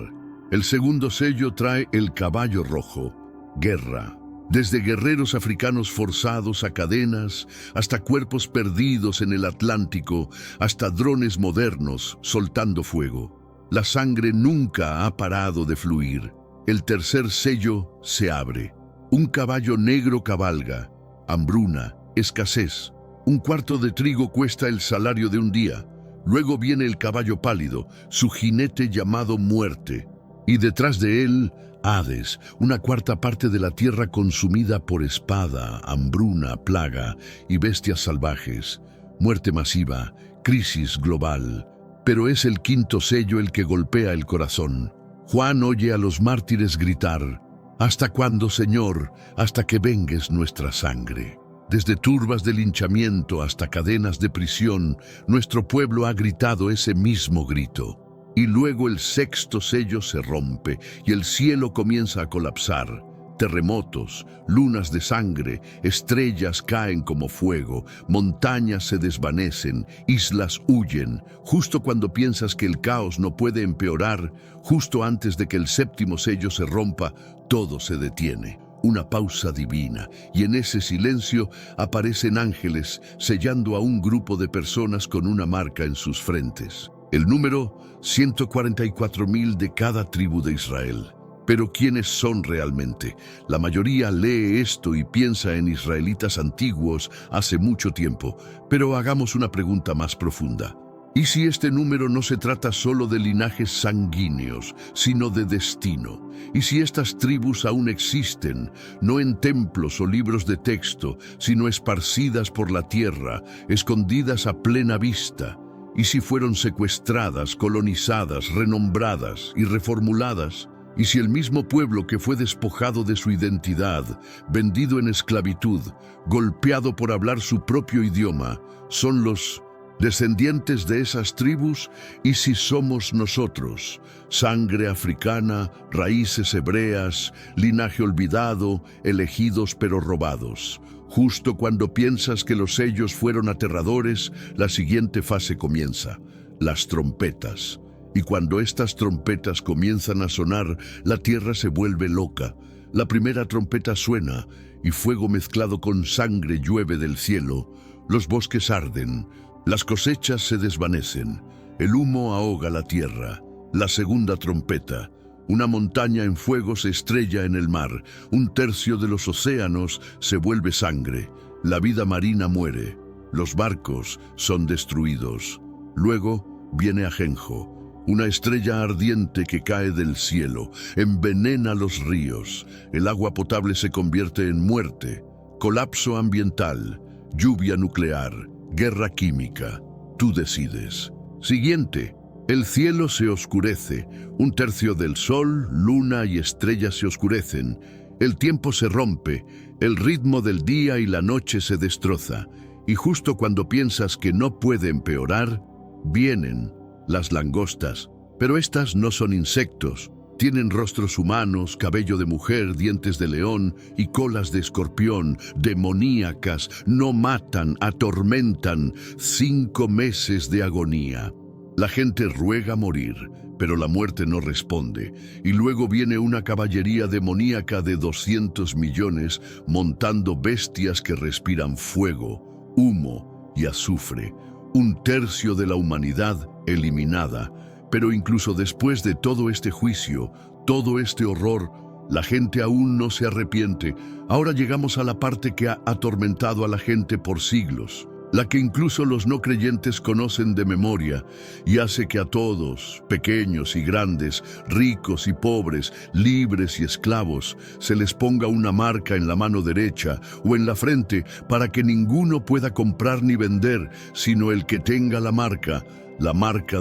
El segundo sello trae el caballo rojo, guerra. Desde guerreros africanos forzados a cadenas, hasta cuerpos perdidos en el Atlántico, hasta drones modernos soltando fuego. La sangre nunca ha parado de fluir. El tercer sello se abre. Un caballo negro cabalga. Hambruna, escasez. 1/4 de trigo cuesta el salario de un día. Luego viene el caballo pálido, su jinete llamado Muerte. Y detrás de él, Hades, 1/4 parte de la tierra consumida por espada, hambruna, plaga y bestias salvajes. Muerte masiva, crisis global. Pero es el 5.º sello el que golpea el corazón. Juan oye a los mártires gritar: ¿hasta cuándo, Señor? Hasta que vengues nuestra sangre. Desde turbas de linchamiento hasta cadenas de prisión, nuestro pueblo ha gritado ese mismo grito. Y luego el 6.º sello se rompe y el cielo comienza a colapsar. Terremotos, lunas de sangre, estrellas caen como fuego, montañas se desvanecen, islas huyen. Justo cuando piensas que el caos no puede empeorar, justo antes de que el 7.º sello se rompa, todo se detiene. Una pausa divina, y en ese silencio aparecen ángeles sellando a un grupo de personas con una marca en sus frentes. El número 144.000 de cada tribu de Israel. Pero ¿quiénes son realmente? La mayoría lee esto y piensa en israelitas antiguos hace mucho tiempo, pero hagamos una pregunta más profunda. ¿Y si este número no se trata solo de linajes sanguíneos, sino de destino? ¿Y si estas tribus aún existen, no en templos o libros de texto, sino esparcidas por la tierra, escondidas a plena vista? ¿Y si fueron secuestradas, colonizadas, renombradas y reformuladas? ¿Y si el mismo pueblo que fue despojado de su identidad, vendido en esclavitud, golpeado por hablar su propio idioma, son los descendientes de esas tribus? ¿Y si somos nosotros, sangre africana, raíces hebreas, linaje olvidado, elegidos pero robados? Justo cuando piensas que los sellos fueron aterradores, la siguiente fase comienza: las trompetas. Y cuando estas trompetas comienzan a sonar, la tierra se vuelve loca. La primera trompeta suena, y fuego mezclado con sangre llueve del cielo. Los bosques arden, las cosechas se desvanecen, el humo ahoga la tierra. La segunda trompeta, Una montaña en fuego se estrella en el mar, un tercio de los océanos se vuelve sangre, la vida marina muere, los barcos son destruidos. Luego viene Ajenjo, una estrella ardiente que cae del cielo, envenena los ríos, el agua potable se convierte en muerte, colapso ambiental, lluvia nuclear, guerra química. Tú decides. Siguiente. El cielo se oscurece, un tercio del sol, luna y estrellas se oscurecen, el tiempo se rompe, el ritmo del día y la noche se destroza, y justo cuando piensas que no puede empeorar, vienen las langostas. Pero estas no son insectos, tienen rostros humanos, cabello de mujer, dientes de león y colas de escorpión, demoníacas, no matan, atormentan, 5 meses de agonía. La gente ruega morir, pero la muerte no responde, y luego viene una caballería demoníaca de 200 millones montando bestias que respiran fuego, humo y azufre. Un tercio de la humanidad eliminada, pero incluso después de todo este juicio, todo este horror, la gente aún no se arrepiente. Ahora llegamos a la parte que ha atormentado a la gente por siglos, la que incluso los no creyentes conocen de memoria y hace que a todos, pequeños y grandes, ricos y pobres, libres y esclavos, se les ponga una marca en la mano derecha o en la frente para que ninguno pueda comprar ni vender, sino el que tenga la marca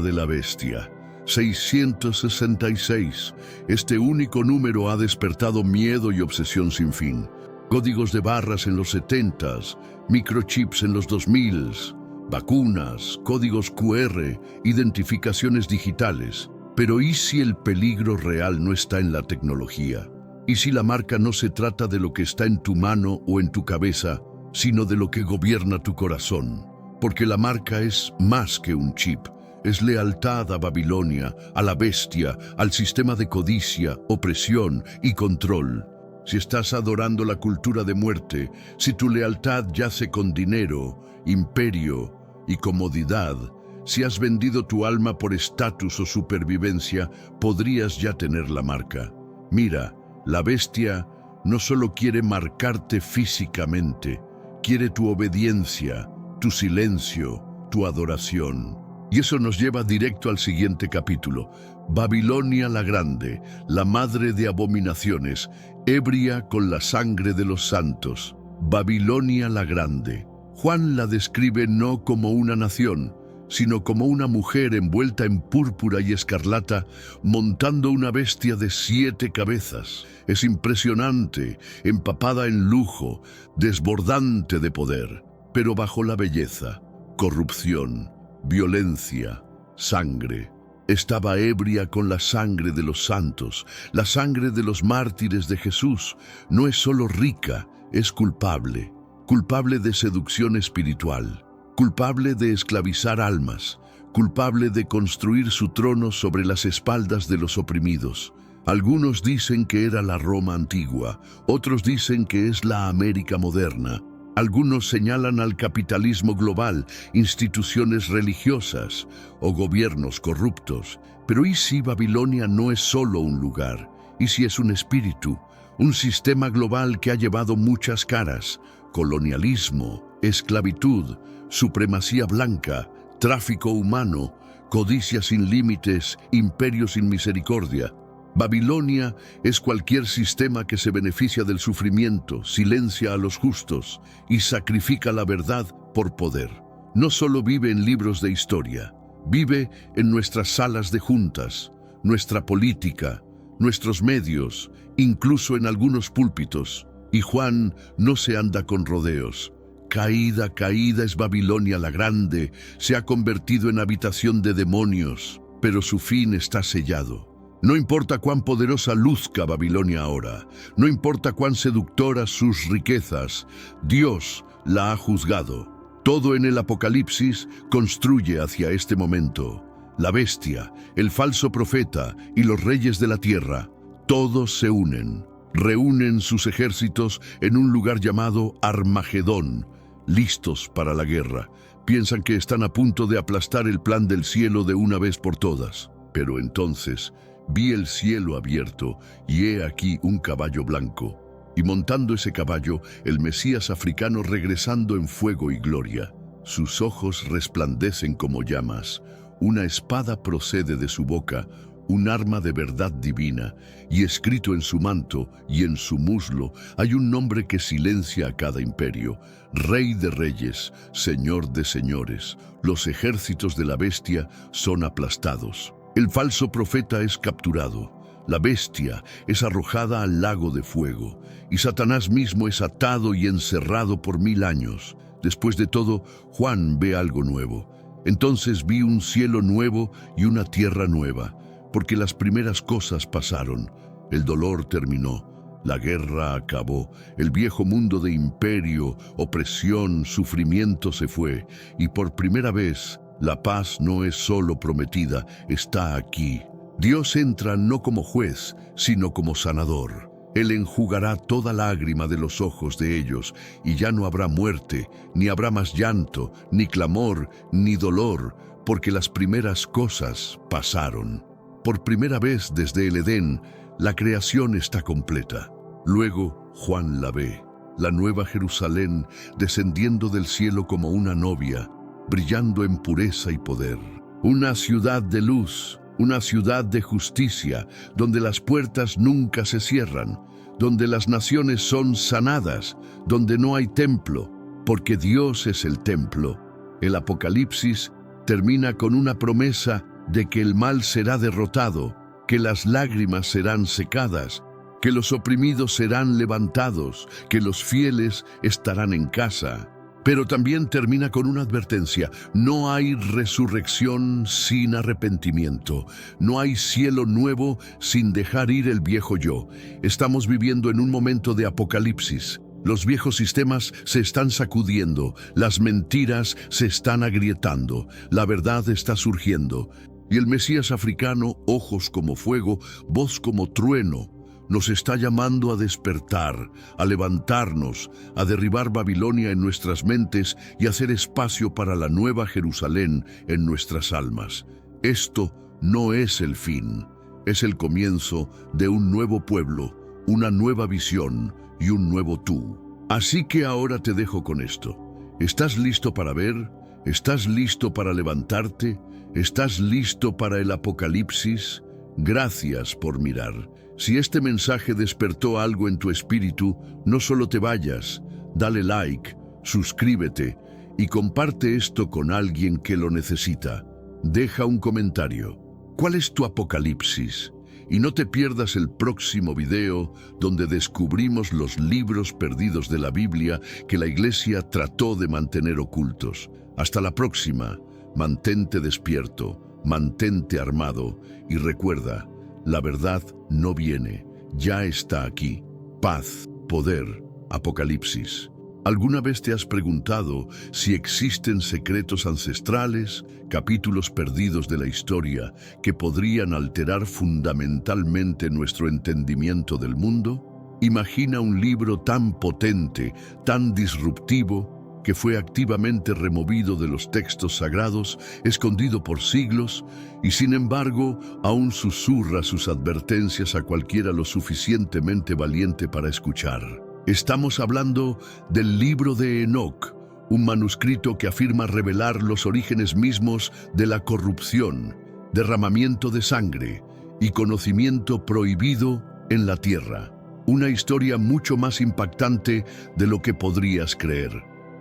de la bestia. 666. Este único número ha despertado miedo y obsesión sin fin. Códigos de barras en los 70s, microchips en los 2000s, vacunas, códigos QR, identificaciones digitales. Pero ¿y si el peligro real no está en la tecnología? ¿Y si la marca no se trata de lo que está en tu mano o en tu cabeza, sino de lo que gobierna tu corazón? Porque la marca es más que un chip. Es lealtad a Babilonia, a la bestia, al sistema de codicia, opresión y control. Si estás adorando la cultura de muerte, si tu lealtad yace con dinero, imperio y comodidad, si has vendido tu alma por estatus o supervivencia, podrías ya tener la marca. Mira, la bestia no solo quiere marcarte físicamente, quiere tu obediencia, tu silencio, tu adoración. Y eso nos lleva directo al siguiente capítulo. Babilonia la Grande, la madre de abominaciones, ebria con la sangre de los santos. Babilonia la Grande. Juan la describe no como una nación, sino como una mujer envuelta en púrpura y escarlata, montando una bestia de 7 cabezas. Es impresionante, empapada en lujo, desbordante de poder, pero bajo la belleza, corrupción, violencia, sangre. Estaba ebria con la sangre de los santos, la sangre de los mártires de Jesús. No es solo rica, es culpable. Culpable de seducción espiritual, culpable de esclavizar almas, culpable de construir su trono sobre las espaldas de los oprimidos. Algunos dicen que era la Roma antigua, otros dicen que es la América moderna. Algunos señalan al capitalismo global, instituciones religiosas o gobiernos corruptos. Pero ¿y si Babilonia no es solo un lugar? ¿Y si es un espíritu? Un sistema global que ha llevado muchas caras: colonialismo, esclavitud, supremacía blanca, tráfico humano, codicia sin límites, imperio sin misericordia. Babilonia es cualquier sistema que se beneficia del sufrimiento, silencia a los justos y sacrifica la verdad por poder. No solo vive en libros de historia, vive en nuestras salas de juntas, nuestra política, nuestros medios, incluso en algunos púlpitos. Y Juan no se anda con rodeos. Caída, caída es Babilonia la Grande, se ha convertido en habitación de demonios, pero su fin está sellado. No importa cuán poderosa luzca Babilonia ahora, no importa cuán seductoras sus riquezas, Dios la ha juzgado. Todo en el Apocalipsis construye hacia este momento. La bestia, el falso profeta y los reyes de la tierra, todos se unen. Reúnen sus ejércitos en un lugar llamado Armagedón, listos para la guerra. Piensan que están a punto de aplastar el plan del cielo de una vez por todas. Pero entonces Vi el cielo abierto, y he aquí un caballo blanco, y montando ese caballo, el Mesías africano regresando en fuego y gloria. Sus ojos resplandecen como llamas, una espada procede de su boca, un arma de verdad divina, y escrito en su manto y en su muslo hay un nombre que silencia a cada imperio: Rey de reyes, Señor de señores. Los ejércitos de la bestia son aplastados. El falso profeta es capturado. La bestia es arrojada al lago de fuego, y Satanás mismo es atado y encerrado por 1000 años. Después de todo, Juan ve algo nuevo. Entonces vi un cielo nuevo y una tierra nueva, porque las primeras cosas pasaron. El dolor terminó, la guerra acabó, el viejo mundo de imperio, opresión, sufrimiento se fue, y por primera vez la paz no es solo prometida, está aquí. Dios entra no como juez, sino como sanador. Él enjugará toda lágrima de los ojos de ellos, y ya no habrá muerte, ni habrá más llanto, ni clamor, ni dolor, porque las primeras cosas pasaron. Por primera vez desde el Edén, la creación está completa. Luego Juan la ve, la nueva Jerusalén, descendiendo del cielo como una novia, brillando en pureza y poder. Una ciudad de luz, una ciudad de justicia, donde las puertas nunca se cierran, donde las naciones son sanadas, donde no hay templo, porque Dios es el templo. El Apocalipsis termina con una promesa de que el mal será derrotado, que las lágrimas serán secadas, que los oprimidos serán levantados, que los fieles estarán en casa. Pero también termina con una advertencia: no hay resurrección sin arrepentimiento, no hay cielo nuevo sin dejar ir el viejo yo. Estamos viviendo en un momento de apocalipsis. Los viejos sistemas se están sacudiendo, las mentiras se están agrietando, la verdad está surgiendo. Y el Mesías africano, ojos como fuego, voz como trueno, nos está llamando a despertar, a levantarnos, a derribar Babilonia en nuestras mentes y hacer espacio para la nueva Jerusalén en nuestras almas. Esto no es el fin, es el comienzo de un nuevo pueblo, una nueva visión y un nuevo tú. Así que ahora te dejo con esto. ¿Estás listo para ver? ¿Estás listo para levantarte? ¿Estás listo para el apocalipsis? Gracias por mirar. Si este mensaje despertó algo en tu espíritu, no solo te vayas, dale like, suscríbete y comparte esto con alguien que lo necesita. Deja un comentario. ¿Cuál es tu apocalipsis? Y no te pierdas el próximo video donde descubrimos los libros perdidos de la Biblia que la Iglesia trató de mantener ocultos. Hasta la próxima. Mantente despierto, mantente armado y recuerda, la verdad no viene, ya está aquí. Paz, poder, apocalipsis. ¿Alguna vez te has preguntado si existen secretos ancestrales, capítulos perdidos de la historia que podrían alterar fundamentalmente nuestro entendimiento del mundo? Imagina un libro tan potente, tan disruptivo, que fue activamente removido de los textos sagrados, escondido por siglos, y sin embargo aún susurra sus advertencias a cualquiera lo suficientemente valiente para escuchar. Estamos hablando del libro de Enoc, un manuscrito que afirma revelar los orígenes mismos de la corrupción, derramamiento de sangre y conocimiento prohibido en la tierra. Una historia mucho más impactante de lo que podrías creer.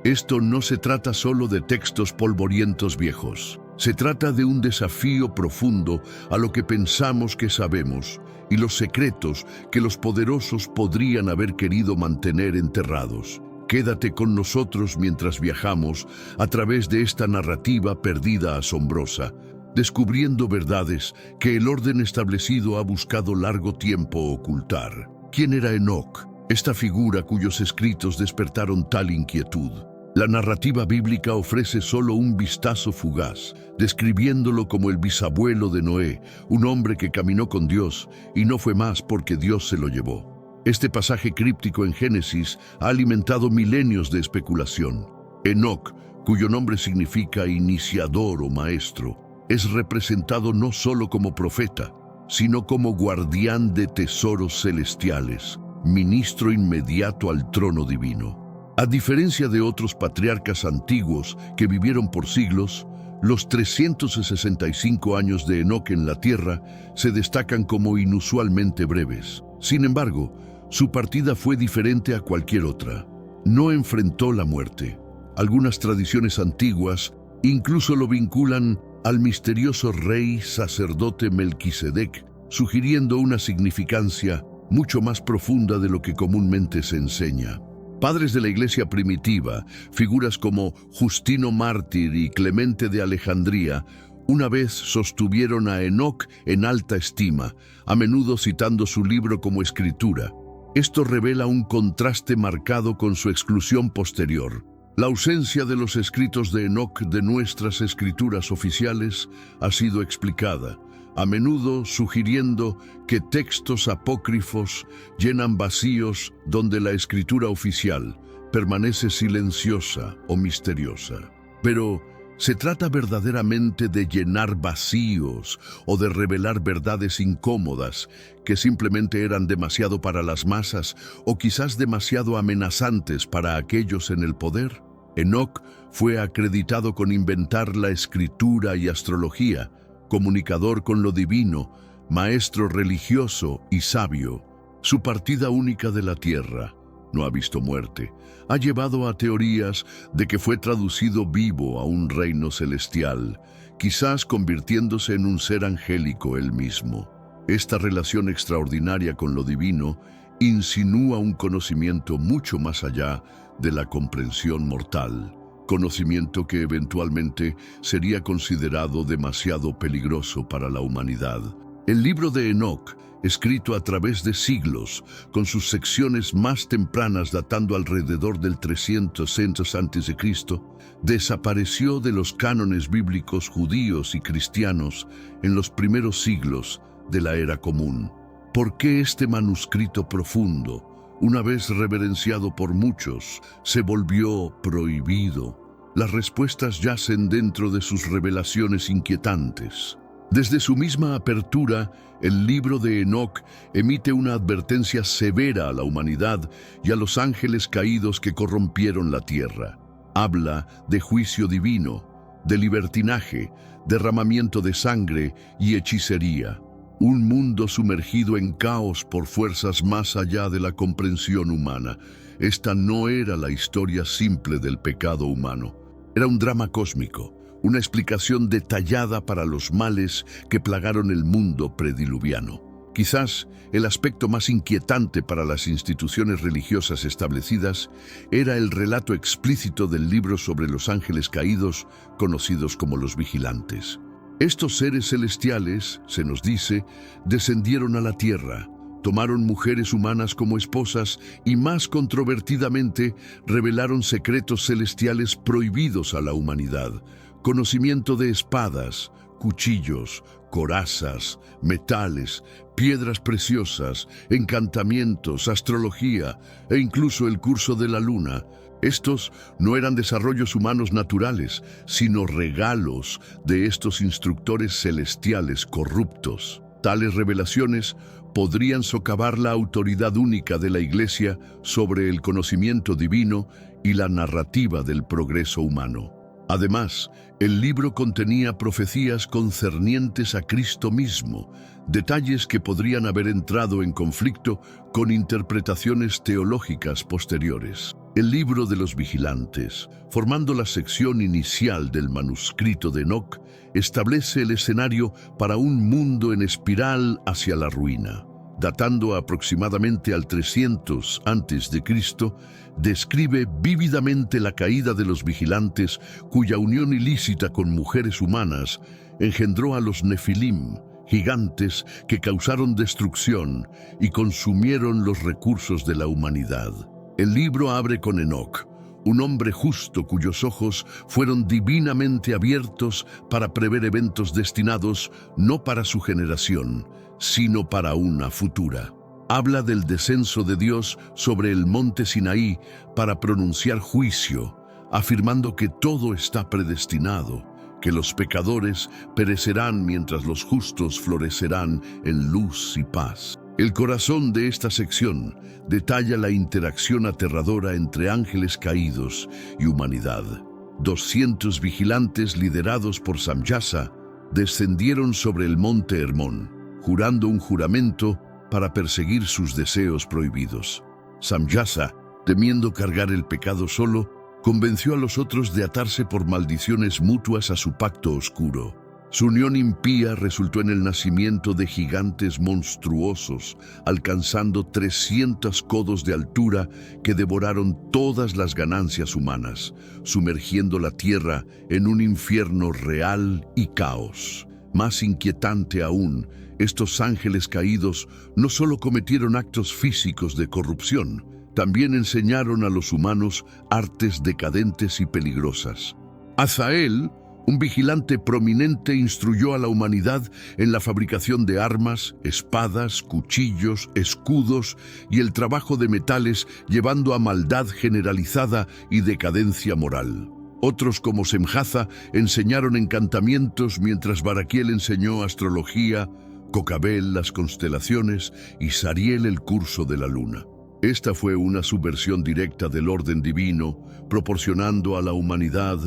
Esto no se trata solo de textos polvorientos viejos. Se trata de un desafío profundo a lo que pensamos que sabemos y los secretos que los poderosos podrían haber querido mantener enterrados. Quédate con nosotros mientras viajamos a través de esta narrativa perdida asombrosa, descubriendo verdades que el orden establecido ha buscado largo tiempo ocultar. ¿Quién era Enoc? Esta figura cuyos escritos despertaron tal inquietud. La narrativa bíblica ofrece solo un vistazo fugaz, describiéndolo como el bisabuelo de Noé, un hombre que caminó con Dios y no fue más porque Dios se lo llevó. Este pasaje críptico en Génesis ha alimentado milenios de especulación. Enoc, cuyo nombre significa iniciador o maestro, es representado no solo como profeta, sino como guardián de tesoros celestiales, ministro inmediato al trono divino. A diferencia de otros patriarcas antiguos que vivieron por siglos, los 365 años de Enoc en la tierra se destacan como inusualmente breves. Sin embargo, su partida fue diferente a cualquier otra. No enfrentó la muerte. Algunas tradiciones antiguas incluso lo vinculan al misterioso rey sacerdote Melquisedec, sugiriendo una significancia mucho más profunda de lo que comúnmente se enseña. Padres de la Iglesia primitiva, figuras como Justino Mártir y Clemente de Alejandría, una vez sostuvieron a Enoc en alta estima, a menudo citando su libro como escritura. Esto revela un contraste marcado con su exclusión posterior. La ausencia de los escritos de Enoc de nuestras escrituras oficiales ha sido explicada, a menudo sugiriendo que textos apócrifos llenan vacíos donde la escritura oficial permanece silenciosa o misteriosa. Pero ¿se trata verdaderamente de llenar vacíos o de revelar verdades incómodas que simplemente eran demasiado para las masas o quizás demasiado amenazantes para aquellos en el poder? Enoc fue acreditado con inventar la escritura y astrología, comunicador con lo divino, maestro religioso y sabio. Su partida única de la tierra, no ha visto muerte, ha llevado a teorías de que fue traducido vivo a un reino celestial, quizás convirtiéndose en un ser angélico él mismo. Esta relación extraordinaria con lo divino insinúa un conocimiento mucho más allá de la comprensión mortal, conocimiento que eventualmente sería considerado demasiado peligroso para la humanidad. El libro de Enoc, escrito a través de siglos, con sus secciones más tempranas datando alrededor del 300 a.C., desapareció de los cánones bíblicos judíos y cristianos en los primeros siglos de la era común. ¿Por qué este manuscrito profundo, una vez reverenciado por muchos, se volvió prohibido? Las respuestas yacen dentro de sus revelaciones inquietantes. Desde su misma apertura, el libro de Enoc emite una advertencia severa a la humanidad y a los ángeles caídos que corrompieron la tierra. Habla de juicio divino, de libertinaje, derramamiento de sangre y hechicería. Un mundo sumergido en caos por fuerzas más allá de la comprensión humana. Esta no era la historia simple del pecado humano. Era un drama cósmico, una explicación detallada para los males que plagaron el mundo prediluviano. Quizás el aspecto más inquietante para las instituciones religiosas establecidas era el relato explícito del libro sobre los ángeles caídos, conocidos como los vigilantes. Estos seres celestiales, se nos dice, descendieron a la tierra, tomaron mujeres humanas como esposas y, más controvertidamente, revelaron secretos celestiales prohibidos a la humanidad: conocimiento de espadas, cuchillos, corazas, metales, piedras preciosas, encantamientos, astrología e incluso el curso de la luna. Estos no eran desarrollos humanos naturales, sino regalos de estos instructores celestiales corruptos. Tales revelaciones podrían socavar la autoridad única de la Iglesia sobre el conocimiento divino y la narrativa del progreso humano. Además, el libro contenía profecías concernientes a Cristo mismo, detalles que podrían haber entrado en conflicto con interpretaciones teológicas posteriores. El libro de los vigilantes, formando la sección inicial del manuscrito de Enoc, establece el escenario para un mundo en espiral hacia la ruina. Datando aproximadamente al 300 a.C., describe vívidamente la caída de los vigilantes, cuya unión ilícita con mujeres humanas engendró a los Nefilim, gigantes que causaron destrucción y consumieron los recursos de la humanidad. El libro abre con Enoc, un hombre justo cuyos ojos fueron divinamente abiertos para prever eventos destinados no para su generación, sino para una futura. Habla del descenso de Dios sobre el monte Sinaí para pronunciar juicio, afirmando que todo está predestinado, que los pecadores perecerán mientras los justos florecerán en luz y paz. El corazón de esta sección detalla la interacción aterradora entre ángeles caídos y humanidad. 200 vigilantes liderados por Samyasa descendieron sobre el monte Hermón, jurando un juramento para perseguir sus deseos prohibidos. Samyasa, temiendo cargar el pecado solo, convenció a los otros de atarse por maldiciones mutuas a su pacto oscuro. Su unión impía resultó en el nacimiento de gigantes monstruosos, alcanzando 300 codos de altura que devoraron todas las ganancias humanas, sumergiendo la tierra en un infierno real y caos. Más inquietante aún, estos ángeles caídos no solo cometieron actos físicos de corrupción, también enseñaron a los humanos artes decadentes y peligrosas. Azael, un vigilante prominente, instruyó a la humanidad en la fabricación de armas, espadas, cuchillos, escudos y el trabajo de metales, llevando a maldad generalizada y decadencia moral. Otros, como Semjaza, enseñaron encantamientos, mientras Baraquiel enseñó astrología, Cocabel las constelaciones y Sariel el curso de la luna. Esta fue una subversión directa del orden divino, proporcionando a la humanidad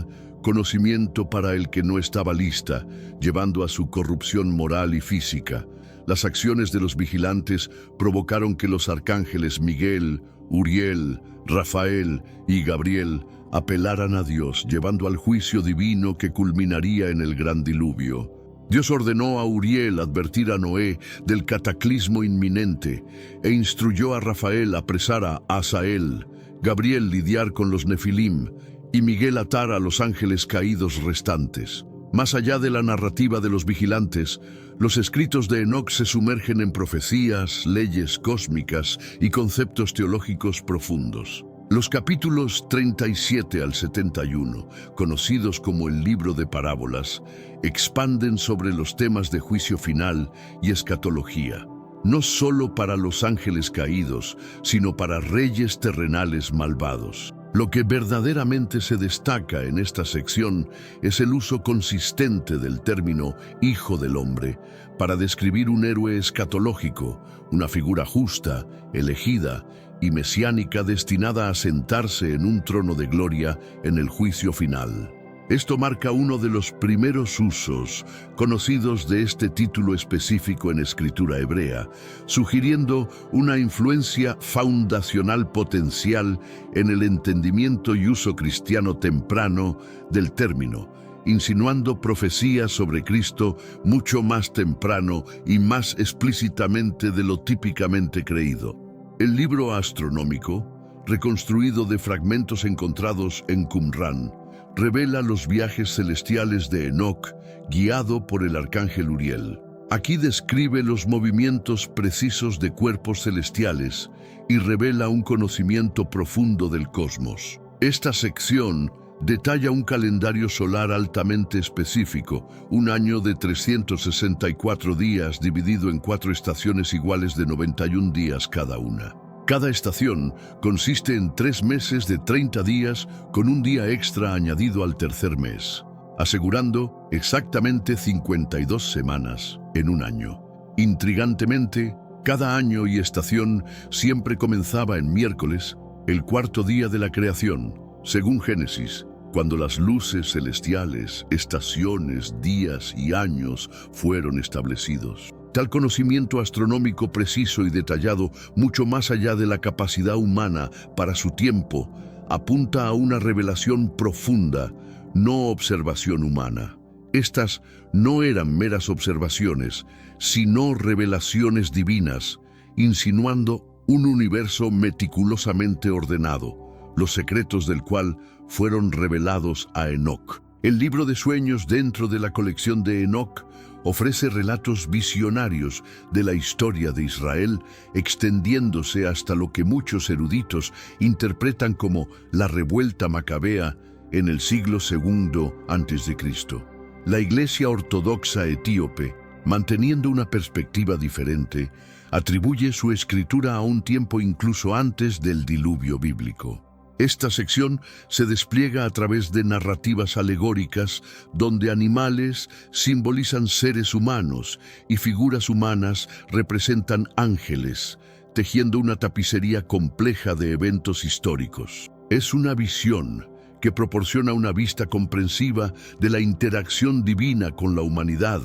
conocimiento para el que no estaba lista, llevando a su corrupción moral y física. Las acciones de los vigilantes provocaron que los arcángeles Miguel, Uriel, Rafael y Gabriel apelaran a Dios, llevando al juicio divino que culminaría en el gran diluvio. Dios ordenó a Uriel advertir a Noé del cataclismo inminente e instruyó a Rafael a apresar a Azael, Gabriel lidiar con los Nefilim y Miguel atar a los ángeles caídos restantes. Más allá de la narrativa de los vigilantes, los escritos de Enoc se sumergen en profecías, leyes cósmicas y conceptos teológicos profundos. Los capítulos 37 al 71, conocidos como el libro de parábolas, expanden sobre los temas de juicio final y escatología, no solo para los ángeles caídos, sino para reyes terrenales malvados. Lo que verdaderamente se destaca en esta sección es el uso consistente del término Hijo del Hombre para describir un héroe escatológico, una figura justa, elegida y mesiánica destinada a sentarse en un trono de gloria en el juicio final. Esto marca uno de los primeros usos conocidos de este título específico en escritura hebrea, sugiriendo una influencia fundacional potencial en el entendimiento y uso cristiano temprano del término, insinuando profecías sobre Cristo mucho más temprano y más explícitamente de lo típicamente creído. El libro astronómico, reconstruido de fragmentos encontrados en Qumran, revela los viajes celestiales de Enoc, guiado por el arcángel Uriel. Aquí describe los movimientos precisos de cuerpos celestiales y revela un conocimiento profundo del cosmos. Esta sección detalla un calendario solar altamente específico, un año de 364 días dividido en 4 estaciones iguales de 91 días cada una. Cada estación consiste en 3 meses de 30 días con un día extra añadido al tercer mes, asegurando exactamente 52 semanas en un año. Intrigantemente, cada año y estación siempre comenzaba en miércoles, el cuarto día de la creación, según Génesis, cuando las luces celestiales, estaciones, días y años fueron establecidos. Tal conocimiento astronómico preciso y detallado, mucho más allá de la capacidad humana para su tiempo, apunta a una revelación profunda, no observación humana. Estas no eran meras observaciones, sino revelaciones divinas, insinuando un universo meticulosamente ordenado, los secretos del cual fueron revelados a Enoc. El libro de sueños dentro de la colección de Enoc ofrece relatos visionarios de la historia de Israel, extendiéndose hasta lo que muchos eruditos interpretan como la revuelta macabea en el siglo II a.C. La Iglesia Ortodoxa etíope, manteniendo una perspectiva diferente, atribuye su escritura a un tiempo incluso antes del diluvio bíblico. Esta sección se despliega a través de narrativas alegóricas donde animales simbolizan seres humanos y figuras humanas representan ángeles, tejiendo una tapicería compleja de eventos históricos. Es una visión que proporciona una vista comprensiva de la interacción divina con la humanidad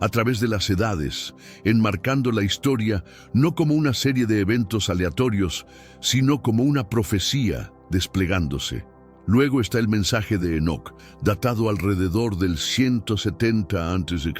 a través de las edades, enmarcando la historia no como una serie de eventos aleatorios, sino como una profecía desplegándose. Luego está el mensaje de Enoc, datado alrededor del 170 a.C.,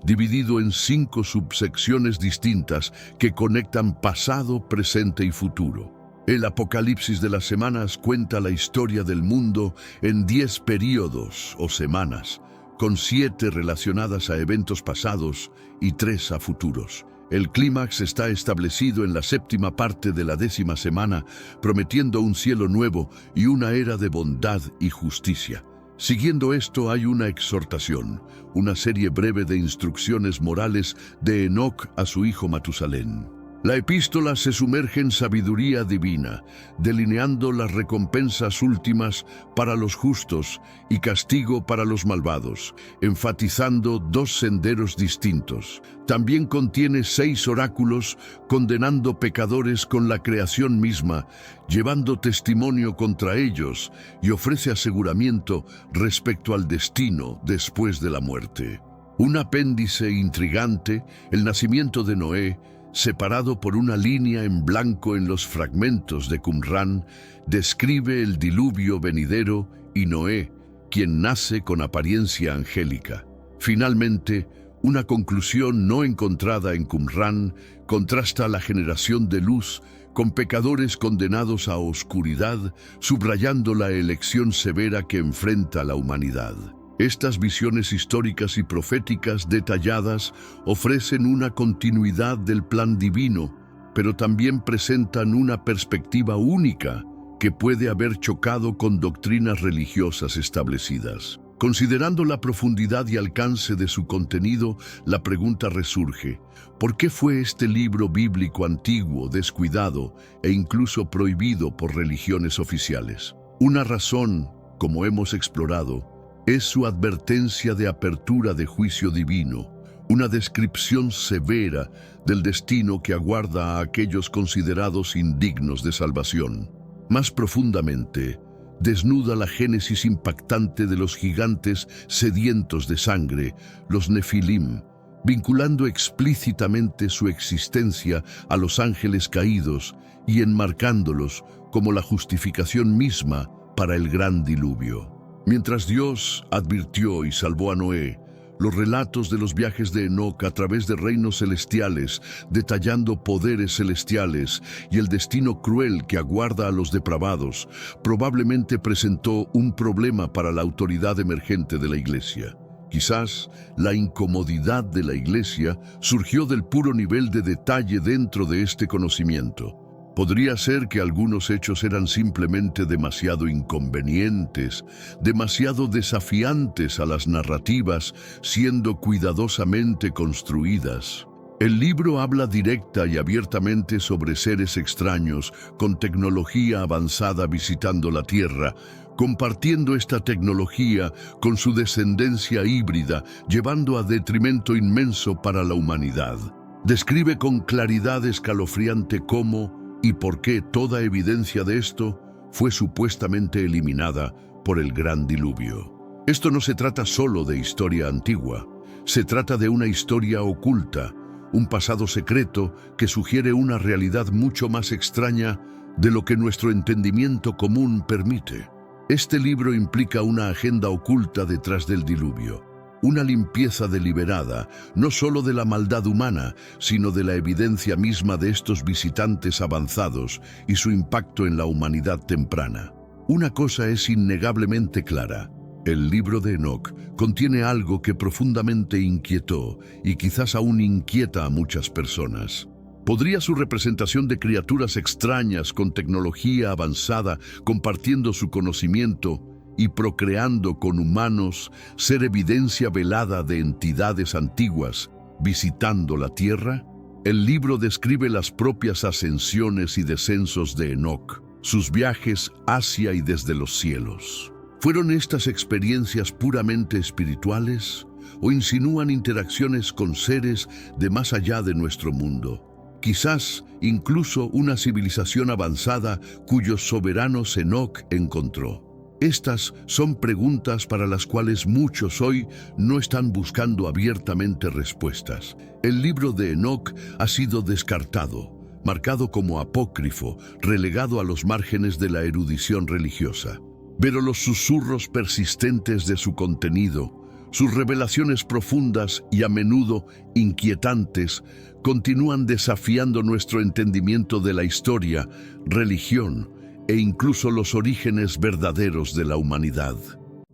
dividido en 5 subsecciones distintas que conectan pasado, presente y futuro. El Apocalipsis de las Semanas cuenta la historia del mundo en 10 períodos o semanas, con 7 relacionadas a eventos pasados y 3 a futuros. El clímax está establecido en la 7ª parte de la 10ª semana, prometiendo un cielo nuevo y una era de bondad y justicia. Siguiendo esto hay una exhortación, una serie breve de instrucciones morales de Enoc a su hijo Matusalén. La epístola se sumerge en sabiduría divina, delineando las recompensas últimas para los justos y castigo para los malvados, enfatizando 2 senderos distintos. También contiene 6 oráculos condenando pecadores con la creación misma, llevando testimonio contra ellos, y ofrece aseguramiento respecto al destino después de la muerte. Un apéndice intrigante, el nacimiento de Noé, separado por una línea en blanco en los fragmentos de Qumran, describe el diluvio venidero y Noé, quien nace con apariencia angélica. Finalmente, una conclusión no encontrada en Qumran contrasta la generación de luz con pecadores condenados a oscuridad, subrayando la elección severa que enfrenta la humanidad. Estas visiones históricas y proféticas detalladas ofrecen una continuidad del plan divino, pero también presentan una perspectiva única que puede haber chocado con doctrinas religiosas establecidas. Considerando la profundidad y alcance de su contenido, la pregunta resurge: ¿por qué fue este libro bíblico antiguo descuidado e incluso prohibido por religiones oficiales? Una razón, como hemos explorado, es su advertencia de apertura de juicio divino, una descripción severa del destino que aguarda a aquellos considerados indignos de salvación. Más profundamente, desnuda la génesis impactante de los gigantes sedientos de sangre, los Nefilim, vinculando explícitamente su existencia a los ángeles caídos y enmarcándolos como la justificación misma para el gran diluvio. Mientras Dios advirtió y salvó a Noé, los relatos de los viajes de Enoc a través de reinos celestiales, detallando poderes celestiales y el destino cruel que aguarda a los depravados, probablemente presentó un problema para la autoridad emergente de la Iglesia. Quizás la incomodidad de la Iglesia surgió del puro nivel de detalle dentro de este conocimiento. Podría ser que algunos hechos eran simplemente demasiado inconvenientes, demasiado desafiantes a las narrativas, siendo cuidadosamente construidas. El libro habla directa y abiertamente sobre seres extraños con tecnología avanzada visitando la Tierra, compartiendo esta tecnología con su descendencia híbrida, llevando a detrimento inmenso para la humanidad. Describe con claridad escalofriante cómo y por qué toda evidencia de esto fue supuestamente eliminada por el gran diluvio. Esto no se trata solo de historia antigua, se trata de una historia oculta, un pasado secreto que sugiere una realidad mucho más extraña de lo que nuestro entendimiento común permite. Este libro implica una agenda oculta detrás del diluvio, una limpieza deliberada, no solo de la maldad humana, sino de la evidencia misma de estos visitantes avanzados y su impacto en la humanidad temprana. Una cosa es innegablemente clara: el libro de Enoc contiene algo que profundamente inquietó y quizás aún inquieta a muchas personas. ¿Podría su representación de criaturas extrañas con tecnología avanzada, compartiendo su conocimiento y procreando con humanos, ser evidencia velada de entidades antiguas visitando la Tierra? El libro describe las propias ascensiones y descensos de Enoc, sus viajes hacia y desde los cielos. ¿Fueron estas experiencias puramente espirituales o insinúan interacciones con seres de más allá de nuestro mundo? Quizás incluso una civilización avanzada cuyos soberanos Enoc encontró. Estas son preguntas para las cuales muchos hoy no están buscando abiertamente respuestas. El libro de Enoc ha sido descartado, marcado como apócrifo, relegado a los márgenes de la erudición religiosa. Pero los susurros persistentes de su contenido, sus revelaciones profundas y a menudo inquietantes, continúan desafiando nuestro entendimiento de la historia, religión e incluso los orígenes verdaderos de la humanidad.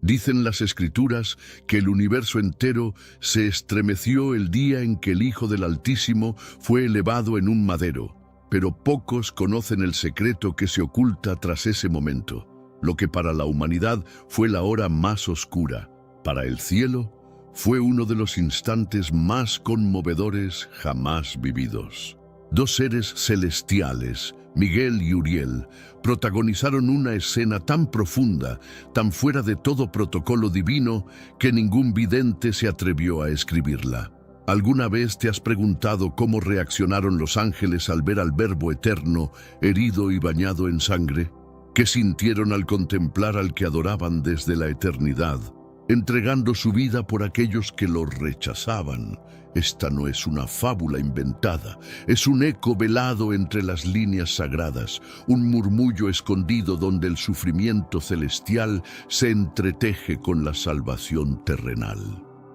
Dicen las Escrituras que el universo entero se estremeció el día en que el Hijo del Altísimo fue elevado en un madero, pero pocos conocen el secreto que se oculta tras ese momento. Lo que para la humanidad fue la hora más oscura, para el cielo fue uno de los instantes más conmovedores jamás vividos. Dos seres celestiales, Miguel y Uriel, protagonizaron una escena tan profunda, tan fuera de todo protocolo divino, que ningún vidente se atrevió a escribirla. ¿Alguna vez te has preguntado cómo reaccionaron los ángeles al ver al Verbo eterno herido y bañado en sangre? ¿Qué sintieron al contemplar al que adoraban desde la eternidad, entregando su vida por aquellos que lo rechazaban? Esta no es una fábula inventada, es un eco velado entre las líneas sagradas, un murmullo escondido donde el sufrimiento celestial se entreteje con la salvación terrenal.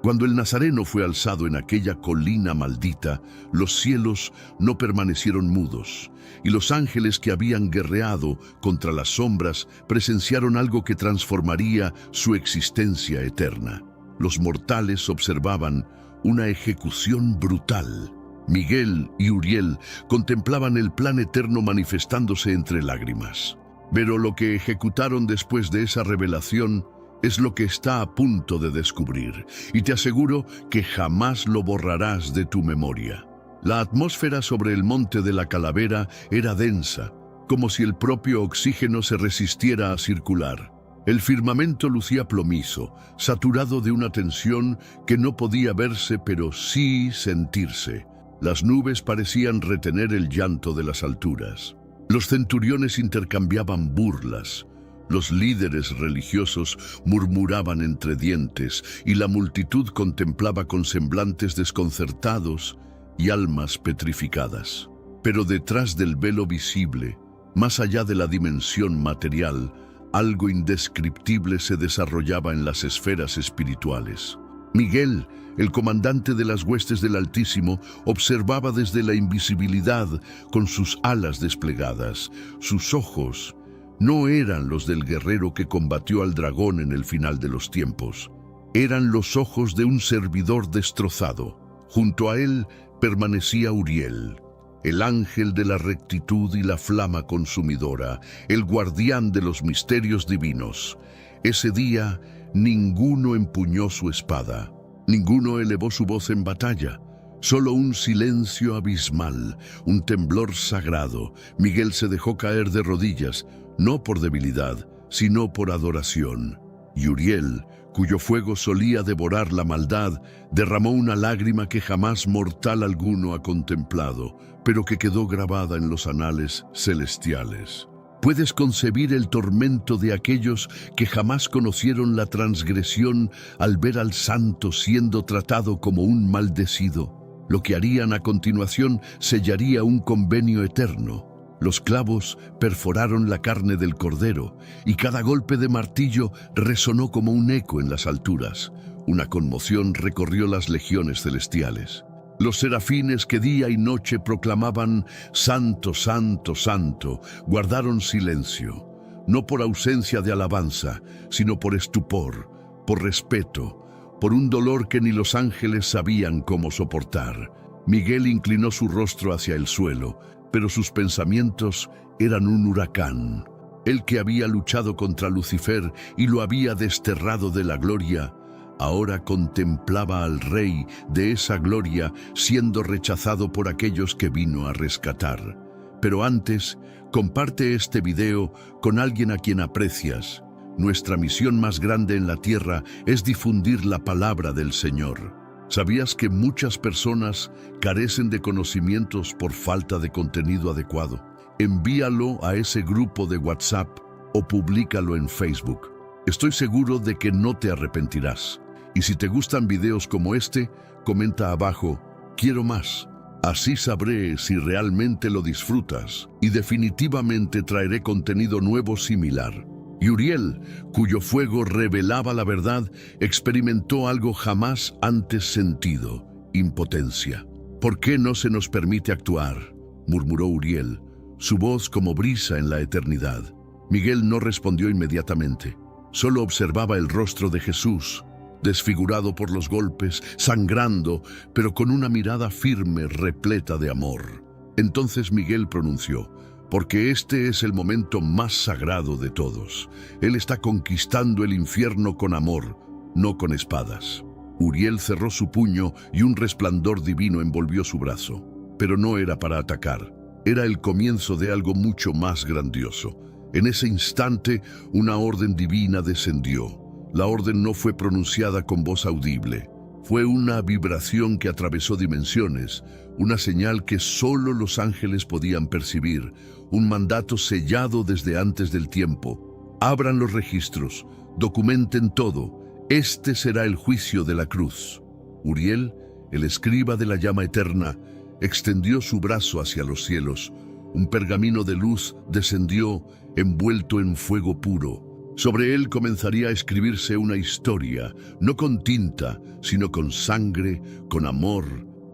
Cuando el Nazareno fue alzado en aquella colina maldita, los cielos no permanecieron mudos, y los ángeles que habían guerreado contra las sombras presenciaron algo que transformaría su existencia eterna. Los mortales observaban una ejecución brutal. Miguel y Uriel contemplaban el plan eterno manifestándose entre lágrimas. Pero lo que ejecutaron después de esa revelación es lo que está a punto de descubrir, y te aseguro que jamás lo borrarás de tu memoria. La atmósfera sobre el monte de la Calavera era densa, como si el propio oxígeno se resistiera a circular. El firmamento lucía plomizo, saturado de una tensión que no podía verse pero sí sentirse. Las nubes parecían retener el llanto de las alturas. Los centuriones intercambiaban burlas. Los líderes religiosos murmuraban entre dientes y la multitud contemplaba con semblantes desconcertados y almas petrificadas. Pero detrás del velo visible, más allá de la dimensión material, algo indescriptible se desarrollaba en las esferas espirituales. Miguel, el comandante de las huestes del Altísimo, observaba desde la invisibilidad con sus alas desplegadas. Sus ojos no eran los del guerrero que combatió al dragón en el final de los tiempos. Eran los ojos de un servidor destrozado. Junto a él permanecía Uriel, el ángel de la rectitud y la flama consumidora, el guardián de los misterios divinos. Ese día, ninguno empuñó su espada, ninguno elevó su voz en batalla. Solo un silencio abismal, un temblor sagrado. Miguel se dejó caer de rodillas, no por debilidad, sino por adoración. Y Uriel, cuyo fuego solía devorar la maldad, derramó una lágrima que jamás mortal alguno ha contemplado, pero que quedó grabada en los anales celestiales. ¿Puedes concebir el tormento de aquellos que jamás conocieron la transgresión al ver al santo siendo tratado como un maldecido? Lo que harían a continuación sellaría un convenio eterno. Los clavos perforaron la carne del cordero, y cada golpe de martillo resonó como un eco en las alturas. Una conmoción recorrió las legiones celestiales. Los serafines que día y noche proclamaban «Santo, Santo, Santo», guardaron silencio, no por ausencia de alabanza, sino por estupor, por respeto, por un dolor que ni los ángeles sabían cómo soportar. Miguel inclinó su rostro hacia el suelo, pero sus pensamientos eran un huracán. Él que había luchado contra Lucifer y lo había desterrado de la gloria, ahora contemplaba al Rey de esa gloria siendo rechazado por aquellos que vino a rescatar. Pero antes, comparte este video con alguien a quien aprecias. Nuestra misión más grande en la tierra es difundir la palabra del Señor. ¿Sabías que muchas personas carecen de conocimientos por falta de contenido adecuado? Envíalo a ese grupo de WhatsApp o públicalo en Facebook. Estoy seguro de que no te arrepentirás. Y si te gustan videos como este, comenta abajo, quiero más. Así sabré si realmente lo disfrutas y definitivamente traeré contenido nuevo similar. Y Uriel, cuyo fuego revelaba la verdad, experimentó algo jamás antes sentido: impotencia. ¿Por qué no se nos permite actuar?, murmuró Uriel, su voz como brisa en la eternidad. Miguel no respondió inmediatamente. Solo observaba el rostro de Jesús, desfigurado por los golpes, sangrando, pero con una mirada firme, repleta de amor. Entonces Miguel pronunció, porque este es el momento más sagrado de todos. Él está conquistando el infierno con amor, no con espadas. Uriel cerró su puño y un resplandor divino envolvió su brazo. Pero no era para atacar, era el comienzo de algo mucho más grandioso. En ese instante, una orden divina descendió. La orden no fue pronunciada con voz audible. Fue una vibración que atravesó dimensiones, una señal que solo los ángeles podían percibir, un mandato sellado desde antes del tiempo. Abran los registros, documenten todo. Este será el juicio de la cruz. Uriel, el escriba de la llama eterna, extendió su brazo hacia los cielos. Un pergamino de luz descendió, envuelto en fuego puro. Sobre él comenzaría a escribirse una historia, no con tinta, sino con sangre, con amor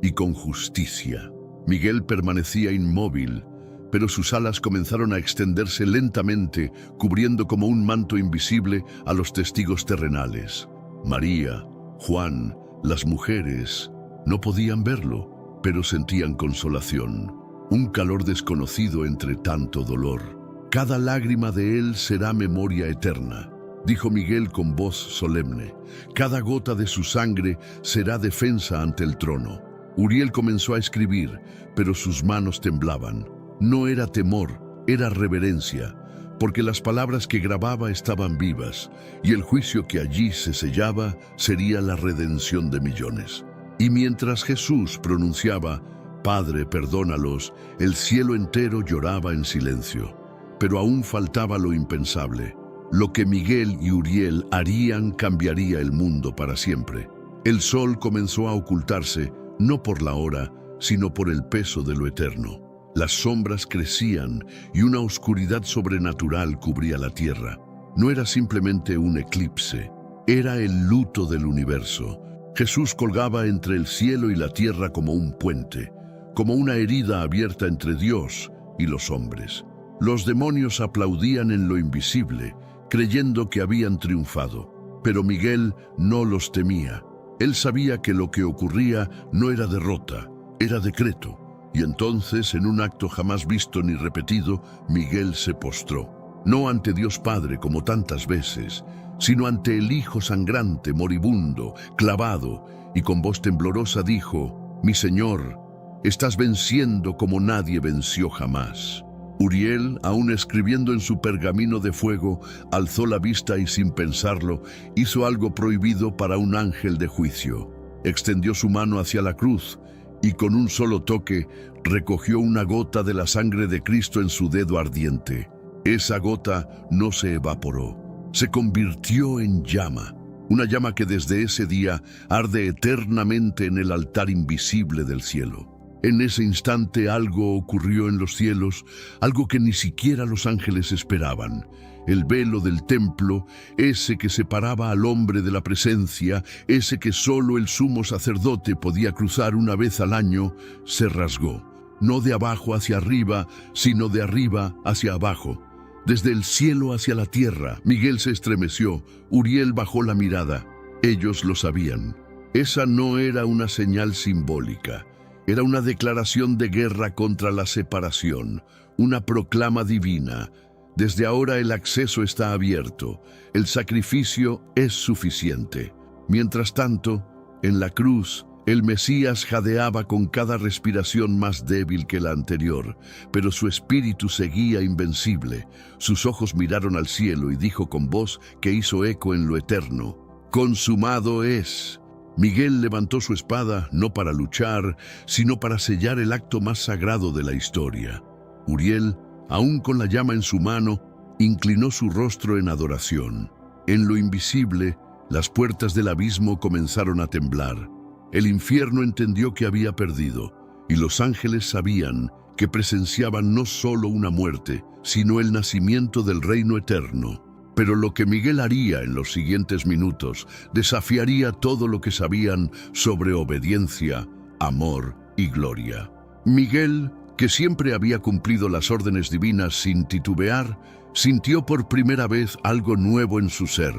y con justicia. Miguel permanecía inmóvil, pero sus alas comenzaron a extenderse lentamente, cubriendo como un manto invisible a los testigos terrenales. María, Juan, las mujeres, no podían verlo, pero sentían consolación, un calor desconocido entre tanto dolor. Cada lágrima de él será memoria eterna, dijo Miguel con voz solemne. Cada gota de su sangre será defensa ante el trono. Uriel comenzó a escribir, pero sus manos temblaban. No era temor, era reverencia, porque las palabras que grababa estaban vivas, y el juicio que allí se sellaba sería la redención de millones. Y mientras Jesús pronunciaba, Padre, perdónalos, el cielo entero lloraba en silencio. Pero aún faltaba lo impensable. Lo que Miguel y Uriel harían cambiaría el mundo para siempre. El sol comenzó a ocultarse, no por la hora, sino por el peso de lo eterno. Las sombras crecían y una oscuridad sobrenatural cubría la tierra. No era simplemente un eclipse, era el luto del universo. Jesús colgaba entre el cielo y la tierra como un puente, como una herida abierta entre Dios y los hombres. Los demonios aplaudían en lo invisible, creyendo que habían triunfado. Pero Miguel no los temía. Él sabía que lo que ocurría no era derrota, era decreto. Y entonces, en un acto jamás visto ni repetido, Miguel se postró. No ante Dios Padre como tantas veces, sino ante el Hijo sangrante, moribundo, clavado, y con voz temblorosa dijo, Mi Señor, estás venciendo como nadie venció jamás. Uriel, aún escribiendo en su pergamino de fuego, alzó la vista y sin pensarlo, hizo algo prohibido para un ángel de juicio. Extendió su mano hacia la cruz y con un solo toque recogió una gota de la sangre de Cristo en su dedo ardiente. Esa gota no se evaporó, se convirtió en llama, una llama que desde ese día arde eternamente en el altar invisible del cielo. En ese instante algo ocurrió en los cielos, algo que ni siquiera los ángeles esperaban. El velo del templo, ese que separaba al hombre de la presencia, ese que solo el sumo sacerdote podía cruzar una vez al año, se rasgó. No de abajo hacia arriba, sino de arriba hacia abajo. Desde el cielo hacia la tierra, Miguel se estremeció, Uriel bajó la mirada. Ellos lo sabían. Esa no era una señal simbólica. Era una declaración de guerra contra la separación, una proclama divina. Desde ahora el acceso está abierto, el sacrificio es suficiente. Mientras tanto, en la cruz, El Mesías jadeaba con cada respiración más débil que la anterior, pero su espíritu seguía invencible. Sus ojos miraron al cielo y dijo con voz que hizo eco en lo eterno: «Consumado es». Miguel levantó su espada no para luchar, sino para sellar el acto más sagrado de la historia. Uriel, aún con la llama en su mano, inclinó su rostro en adoración. En lo invisible, las puertas del abismo comenzaron a temblar. El infierno entendió que había perdido, y los ángeles sabían que presenciaban no solo una muerte, sino el nacimiento del reino eterno. Pero lo que Miguel haría en los siguientes minutos desafiaría todo lo que sabían sobre obediencia, amor y gloria. Miguel, que siempre había cumplido las órdenes divinas sin titubear, sintió por primera vez algo nuevo en su ser,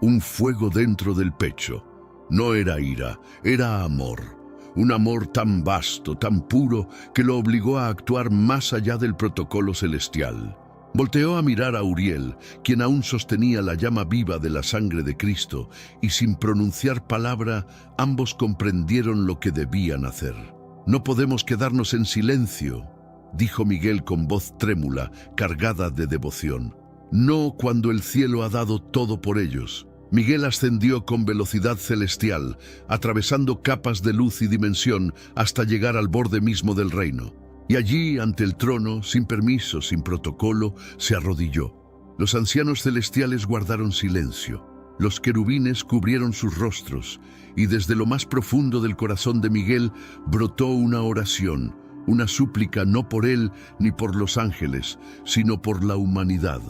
un fuego dentro del pecho. No era ira, era amor. Un amor tan vasto, tan puro, que lo obligó a actuar más allá del protocolo celestial. Volteó a mirar a Uriel, quien aún sostenía la llama viva de la sangre de Cristo, y sin pronunciar palabra, ambos comprendieron lo que debían hacer. «No podemos quedarnos en silencio», dijo Miguel con voz trémula, cargada de devoción. «No cuando el cielo ha dado todo por ellos». Miguel ascendió con velocidad celestial, atravesando capas de luz y dimensión hasta llegar al borde mismo del reino. Y allí, ante el trono, sin permiso, sin protocolo, se arrodilló. Los ancianos celestiales guardaron silencio. Los querubines cubrieron sus rostros, y desde lo más profundo del corazón de Miguel brotó una oración, una súplica no por él ni por los ángeles, sino por la humanidad.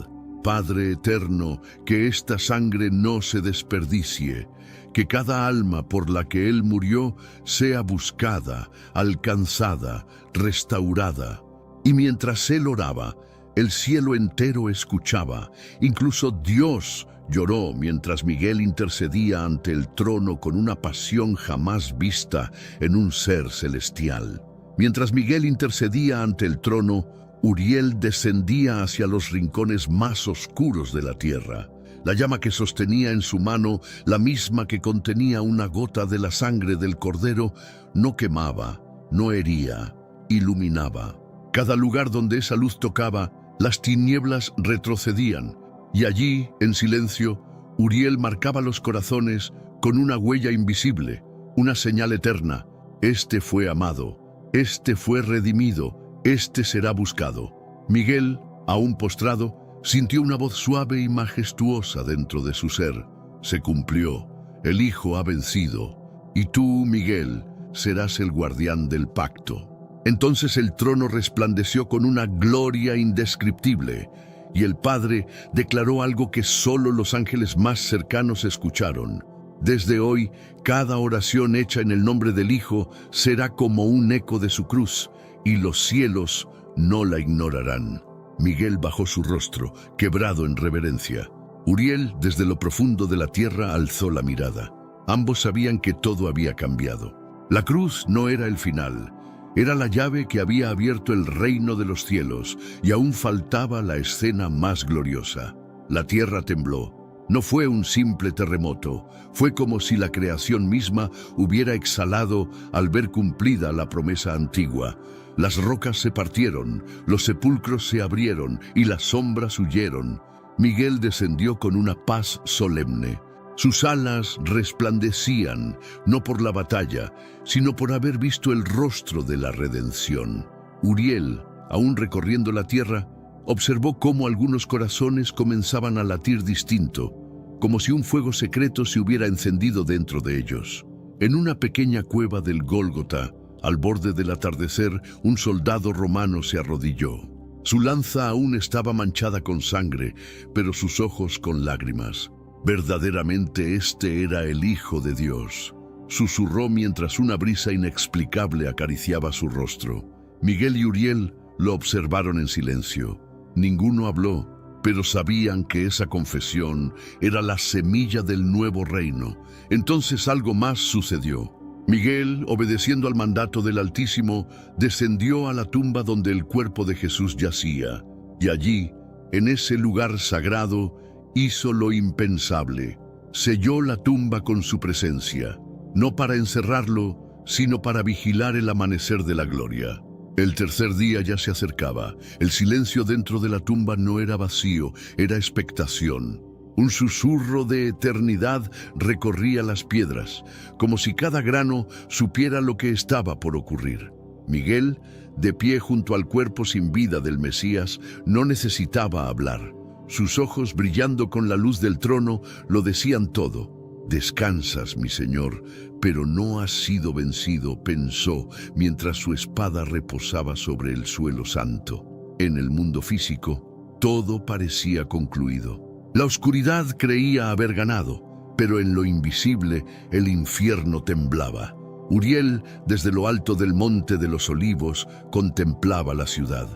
«Padre eterno, que esta sangre no se desperdicie, que cada alma por la que Él murió sea buscada, alcanzada, restaurada». Y mientras él oraba, el cielo entero escuchaba. Incluso Dios lloró mientras Miguel intercedía ante el trono con una pasión jamás vista en un ser celestial. Mientras Miguel intercedía ante el trono, Uriel descendía hacia los rincones más oscuros de la tierra. La llama que sostenía en su mano, la misma que contenía una gota de la sangre del cordero, no quemaba, no hería, iluminaba. Cada lugar donde esa luz tocaba, las tinieblas retrocedían, y allí, en silencio, Uriel marcaba los corazones con una huella invisible, una señal eterna. Este fue amado, este fue redimido, este será buscado. Miguel, aún postrado, sintió una voz suave y majestuosa dentro de su ser. Se cumplió. El Hijo ha vencido. Y tú, Miguel, serás el guardián del pacto. Entonces el trono resplandeció con una gloria indescriptible, y el Padre declaró algo que solo los ángeles más cercanos escucharon. Desde hoy, cada oración hecha en el nombre del Hijo será como un eco de su cruz, y los cielos no la ignorarán. Miguel bajó su rostro, quebrado en reverencia. Uriel, desde lo profundo de la tierra, alzó la mirada. Ambos sabían que todo había cambiado. La cruz no era el final. Era la llave que había abierto el reino de los cielos, y aún faltaba la escena más gloriosa. La tierra tembló. No fue un simple terremoto, fue como si la creación misma hubiera exhalado al ver cumplida la promesa antigua. Las rocas se partieron, los sepulcros se abrieron y las sombras huyeron. Miguel descendió con una paz solemne. Sus alas resplandecían, no por la batalla, sino por haber visto el rostro de la redención. Uriel, aún recorriendo la tierra, observó cómo algunos corazones comenzaban a latir distinto, como si un fuego secreto se hubiera encendido dentro de ellos. En una pequeña cueva del Gólgota, al borde del atardecer, un soldado romano se arrodilló. Su lanza aún estaba manchada con sangre, pero sus ojos con lágrimas. Verdaderamente este era el Hijo de Dios, susurró mientras una brisa inexplicable acariciaba su rostro. Miguel y Uriel lo observaron en silencio. Ninguno habló, pero sabían que esa confesión era la semilla del nuevo reino. Entonces algo más sucedió. Miguel, obedeciendo al mandato del Altísimo, descendió a la tumba donde el cuerpo de Jesús yacía, y allí, en ese lugar sagrado, hizo lo impensable. Selló la tumba con su presencia, no para encerrarlo, sino para vigilar el amanecer de la gloria. El tercer día ya se acercaba. El silencio dentro de la tumba no era vacío, era expectación. Un susurro de eternidad recorría las piedras, como si cada grano supiera lo que estaba por ocurrir. Miguel, de pie junto al cuerpo sin vida del Mesías, no necesitaba hablar. Sus ojos, brillando con la luz del trono, lo decían todo. «Descansas, mi señor, pero no has sido vencido», pensó mientras su espada reposaba sobre el suelo santo. En el mundo físico, todo parecía concluido. La oscuridad creía haber ganado, pero en lo invisible el infierno temblaba. Uriel, desde lo alto del monte de los Olivos, contemplaba la ciudad.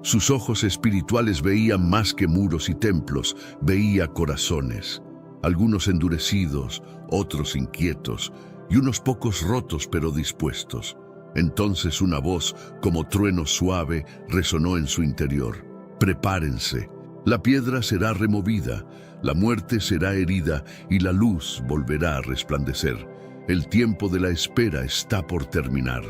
Sus ojos espirituales veían más que muros y templos, veía corazones. Algunos endurecidos, otros inquietos, y unos pocos rotos pero dispuestos. Entonces una voz, como trueno suave, resonó en su interior. «Prepárense, la piedra será removida, la muerte será herida y la luz volverá a resplandecer. El tiempo de la espera está por terminar.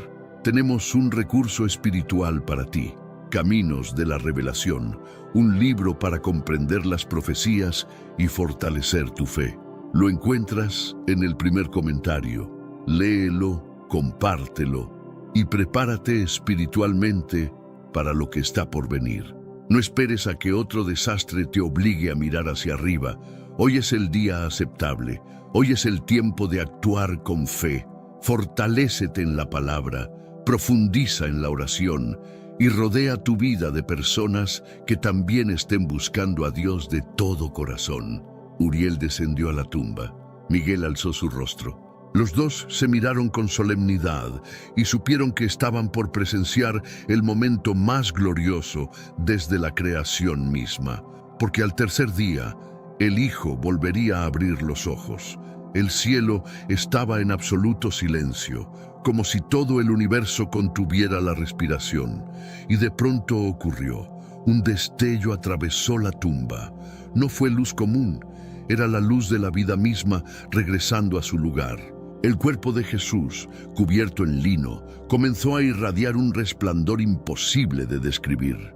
Tenemos un recurso espiritual para ti, Caminos de la Revelación, un libro para comprender las profecías y fortalecer tu fe. Lo encuentras en el primer comentario. Léelo, compártelo y prepárate espiritualmente para lo que está por venir. No esperes a que otro desastre te obligue a mirar hacia arriba. Hoy es el día aceptable. Hoy es el tiempo de actuar con fe. Fortalécete en la palabra, profundiza en la oración y rodea tu vida de personas que también estén buscando a Dios de todo corazón. Uriel descendió a la tumba. Miguel alzó su rostro. Los dos se miraron con solemnidad y supieron que estaban por presenciar el momento más glorioso desde la creación misma, porque al tercer día el Hijo volvería a abrir los ojos. El cielo estaba en absoluto silencio, como si todo el universo contuviera la respiración. Y de pronto ocurrió. Un destello atravesó la tumba. No fue luz común, era la luz de la vida misma regresando a su lugar. El cuerpo de Jesús, cubierto en lino, comenzó a irradiar un resplandor imposible de describir.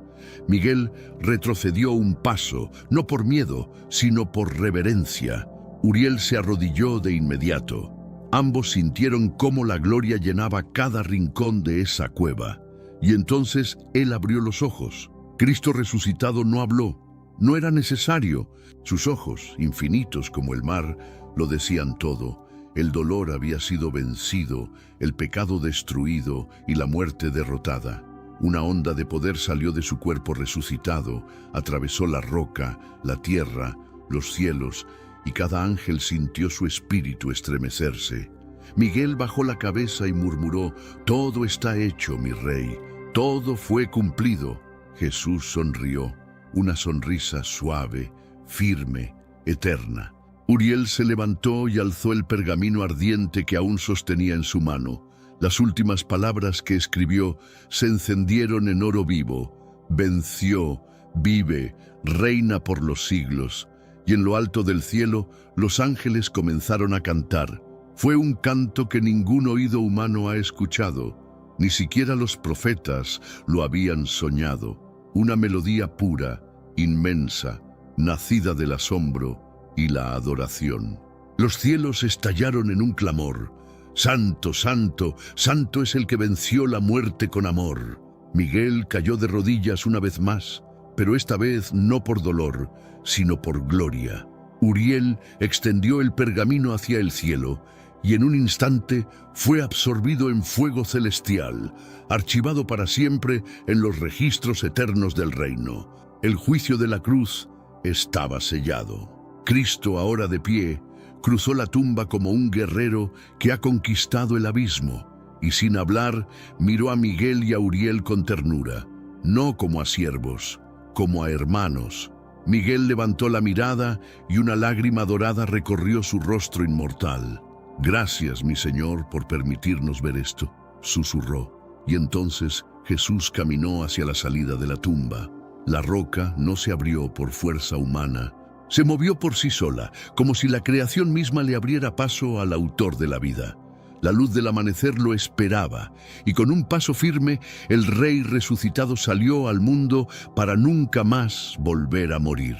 Miguel retrocedió un paso, no por miedo, sino por reverencia. Uriel se arrodilló de inmediato. Ambos sintieron cómo la gloria llenaba cada rincón de esa cueva. Y entonces él abrió los ojos. Cristo resucitado no habló. No era necesario. Sus ojos, infinitos como el mar, lo decían todo. El dolor había sido vencido, el pecado destruido y la muerte derrotada. Una onda de poder salió de su cuerpo resucitado, atravesó la roca, la tierra, los cielos, y cada ángel sintió su espíritu estremecerse. Miguel bajó la cabeza y murmuró: «Todo está hecho, mi rey, todo fue cumplido». Jesús sonrió, una sonrisa suave, firme, eterna. Uriel se levantó y alzó el pergamino ardiente que aún sostenía en su mano. Las últimas palabras que escribió se encendieron en oro vivo. Venció, vive, reina por los siglos. Y en lo alto del cielo, los ángeles comenzaron a cantar. Fue un canto que ningún oído humano ha escuchado, ni siquiera los profetas lo habían soñado. Una melodía pura, inmensa, nacida del asombro y la adoración. Los cielos estallaron en un clamor. «Santo, santo, santo es el que venció la muerte con amor». Miguel cayó de rodillas una vez más, pero esta vez no por dolor, sino por gloria. Uriel extendió el pergamino hacia el cielo y en un instante fue absorbido en fuego celestial, archivado para siempre en los registros eternos del reino. El juicio de la cruz estaba sellado. Cristo, ahora de pie, cruzó la tumba como un guerrero que ha conquistado el abismo y sin hablar miró a Miguel y a Uriel con ternura, no como a siervos, como a hermanos. Miguel levantó la mirada y una lágrima dorada recorrió su rostro inmortal. «Gracias, mi Señor, por permitirnos ver esto», susurró. Y entonces Jesús caminó hacia la salida de la tumba. La roca no se abrió por fuerza humana, se movió por sí sola, como si la creación misma le abriera paso al autor de la vida. La luz del amanecer lo esperaba, y con un paso firme, el Rey resucitado salió al mundo para nunca más volver a morir.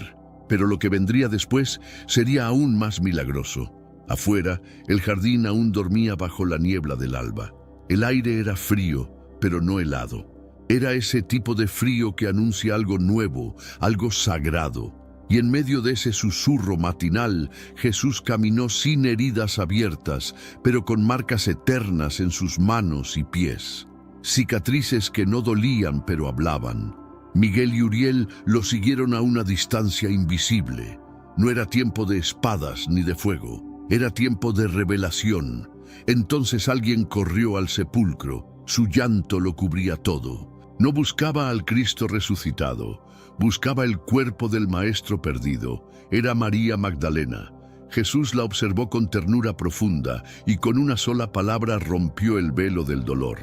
Pero lo que vendría después sería aún más milagroso. Afuera, el jardín aún dormía bajo la niebla del alba. El aire era frío, pero no helado. Era ese tipo de frío que anuncia algo nuevo, algo sagrado. Y en medio de ese susurro matinal, Jesús caminó sin heridas abiertas, pero con marcas eternas en sus manos y pies. Cicatrices que no dolían, pero hablaban. Miguel y Uriel lo siguieron a una distancia invisible. No era tiempo de espadas ni de fuego, era tiempo de revelación. Entonces alguien corrió al sepulcro, su llanto lo cubría todo. No buscaba al Cristo resucitado, buscaba el cuerpo del Maestro perdido. Era María Magdalena. Jesús la observó con ternura profunda y con una sola palabra rompió el velo del dolor.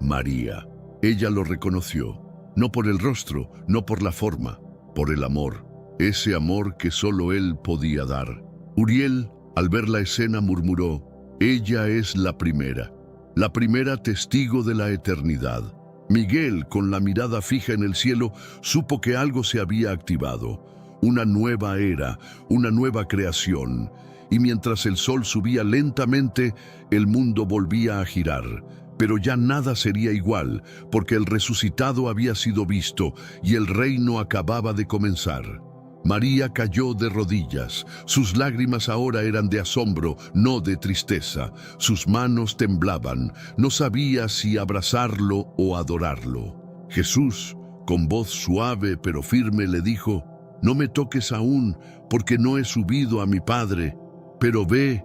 María. Ella lo reconoció. No por el rostro, no por la forma, por el amor, ese amor que solo él podía dar. Uriel, al ver la escena, murmuró: ella es la primera testigo de la eternidad. Miguel, con la mirada fija en el cielo, supo que algo se había activado, una nueva era, una nueva creación, y mientras el sol subía lentamente, el mundo volvía a girar. Pero ya nada sería igual, porque el resucitado había sido visto y el reino acababa de comenzar. María cayó de rodillas. Sus lágrimas ahora eran de asombro, no de tristeza. Sus manos temblaban. No sabía si abrazarlo o adorarlo. Jesús, con voz suave pero firme, le dijo: no me toques aún, porque no he subido a mi Padre. Pero ve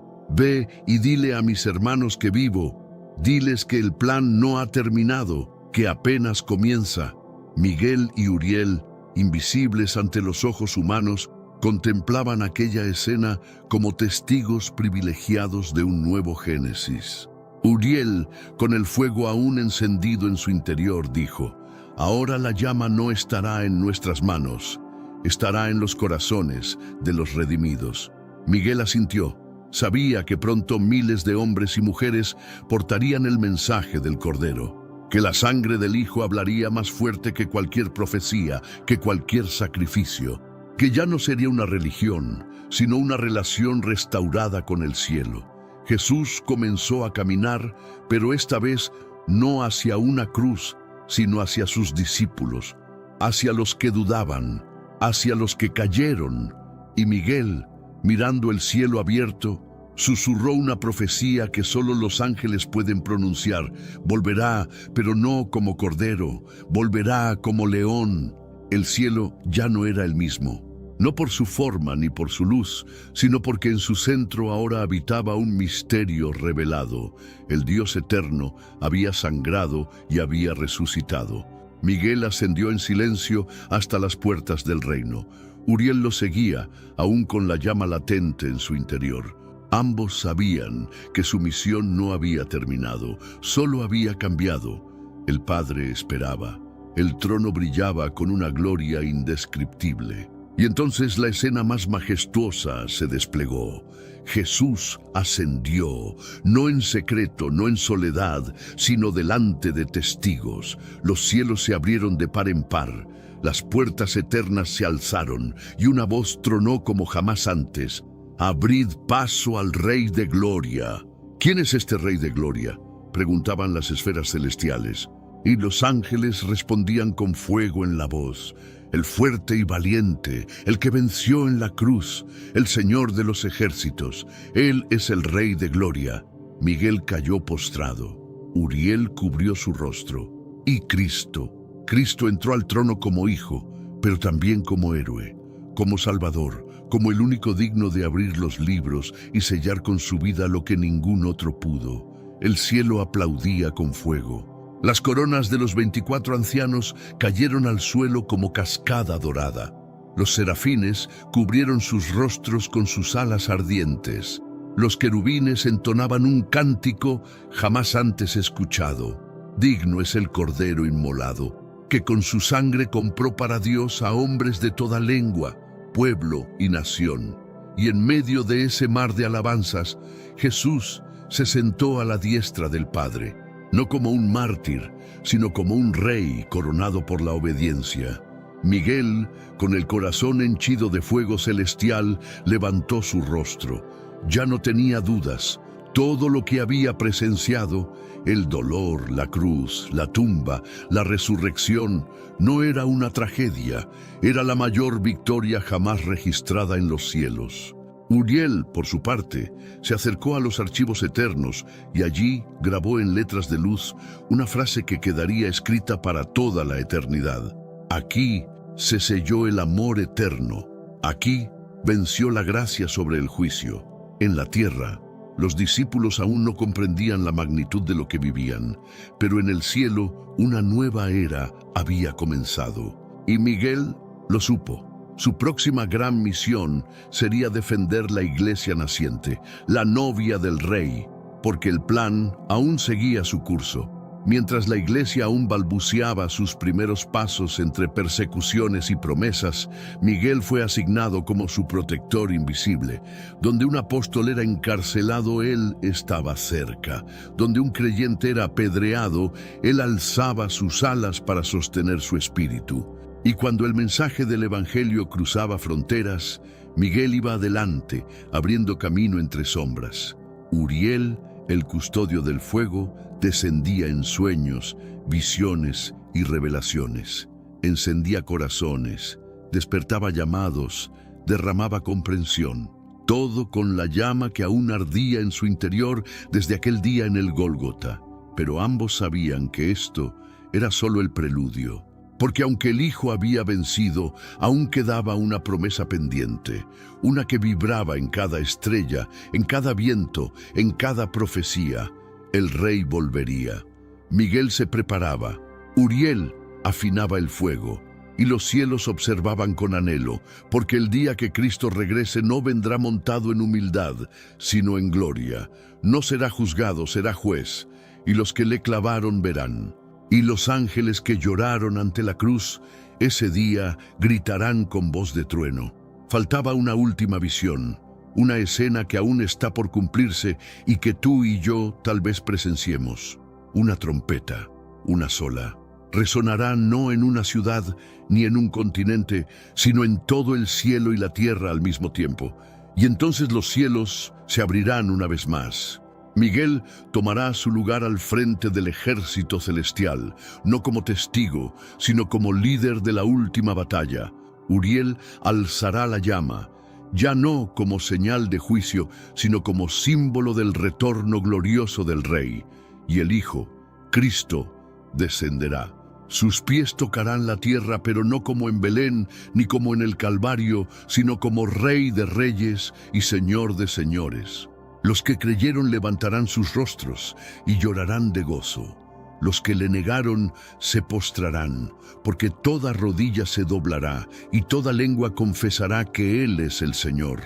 y dile a mis hermanos que vivo. Diles que el plan no ha terminado, que apenas comienza. Miguel y Uriel, invisibles ante los ojos humanos, contemplaban aquella escena como testigos privilegiados de un nuevo Génesis. Uriel, con el fuego aún encendido en su interior, dijo: ahora la llama no estará en nuestras manos, estará en los corazones de los redimidos. Miguel asintió. Sabía que pronto miles de hombres y mujeres portarían el mensaje del Cordero, que la sangre del Hijo hablaría más fuerte que cualquier profecía, que cualquier sacrificio, que ya no sería una religión, sino una relación restaurada con el cielo. Jesús comenzó a caminar, pero esta vez no hacia una cruz, sino hacia sus discípulos, hacia los que dudaban, hacia los que cayeron. Y Miguel, mirando el cielo abierto, susurró una profecía que solo los ángeles pueden pronunciar: volverá, pero no como cordero, volverá como león. El cielo ya no era el mismo, no por su forma ni por su luz, sino porque en su centro ahora habitaba un misterio revelado. El Dios eterno había sangrado y había resucitado. Miguel ascendió en silencio hasta las puertas del reino. Uriel lo seguía, aún con la llama latente en su interior. Ambos sabían que su misión no había terminado, solo había cambiado. El Padre esperaba. El trono brillaba con una gloria indescriptible. Y entonces la escena más majestuosa se desplegó. Jesús ascendió, no en secreto, no en soledad, sino delante de testigos. Los cielos se abrieron de par en par. Las puertas eternas se alzaron y una voz tronó como jamás antes: abrid paso al Rey de Gloria. ¿Quién es este Rey de Gloria?, preguntaban las esferas celestiales. Y los ángeles respondían con fuego en la voz: el fuerte y valiente, el que venció en la cruz, el Señor de los ejércitos. Él es el Rey de Gloria. Miguel cayó postrado. Uriel cubrió su rostro. Y Cristo entró al trono como hijo, pero también como héroe, como salvador, como el único digno de abrir los libros y sellar con su vida lo que ningún otro pudo. El cielo aplaudía con fuego. Las coronas de los 24 ancianos cayeron al suelo como cascada dorada. Los serafines cubrieron sus rostros con sus alas ardientes. Los querubines entonaban un cántico jamás antes escuchado. Digno es el Cordero inmolado, que con su sangre compró para Dios a hombres de toda lengua, pueblo y nación. Y en medio de ese mar de alabanzas, Jesús se sentó a la diestra del Padre, no como un mártir, sino como un rey coronado por la obediencia. Miguel, con el corazón henchido de fuego celestial, levantó su rostro. Ya no tenía dudas. Todo lo que había presenciado, el dolor, la cruz, la tumba, la resurrección, no era una tragedia, era la mayor victoria jamás registrada en los cielos. Uriel, por su parte, se acercó a los archivos eternos y allí grabó en letras de luz una frase que quedaría escrita para toda la eternidad. Aquí se selló el amor eterno. Aquí venció la gracia sobre el juicio. En la tierra, los discípulos aún no comprendían la magnitud de lo que vivían, pero en el cielo una nueva era había comenzado. Y Miguel lo supo. Su próxima gran misión sería defender la iglesia naciente, la novia del rey, porque el plan aún seguía su curso. Mientras la iglesia aún balbuceaba sus primeros pasos entre persecuciones y promesas, Miguel fue asignado como su protector invisible. Donde un apóstol era encarcelado, él estaba cerca. Donde un creyente era apedreado, él alzaba sus alas para sostener su espíritu. Y cuando el mensaje del Evangelio cruzaba fronteras, Miguel iba adelante, abriendo camino entre sombras. Uriel, el custodio del fuego, descendía en sueños, visiones y revelaciones. Encendía corazones, despertaba llamados, derramaba comprensión. Todo con la llama que aún ardía en su interior desde aquel día en el Gólgota. Pero ambos sabían que esto era solo el preludio. Porque aunque el Hijo había vencido, aún quedaba una promesa pendiente, una que vibraba en cada estrella, en cada viento, en cada profecía. El Rey volvería. Miguel se preparaba, Uriel afinaba el fuego, y los cielos observaban con anhelo, porque el día que Cristo regrese no vendrá montado en humildad, sino en gloria. No será juzgado, será juez, y los que le clavaron verán. Y los ángeles que lloraron ante la cruz, ese día gritarán con voz de trueno. Faltaba una última visión, una escena que aún está por cumplirse y que tú y yo tal vez presenciemos. Una trompeta, una sola. Resonará no en una ciudad ni en un continente, sino en todo el cielo y la tierra al mismo tiempo. Y entonces los cielos se abrirán una vez más. Miguel tomará su lugar al frente del ejército celestial, no como testigo, sino como líder de la última batalla. Uriel alzará la llama, ya no como señal de juicio, sino como símbolo del retorno glorioso del Rey. Y el Hijo, Cristo, descenderá. Sus pies tocarán la tierra, pero no como en Belén, ni como en el Calvario, sino como Rey de reyes y Señor de señores. Los que creyeron levantarán sus rostros y llorarán de gozo. Los que le negaron se postrarán, porque toda rodilla se doblará y toda lengua confesará que Él es el Señor.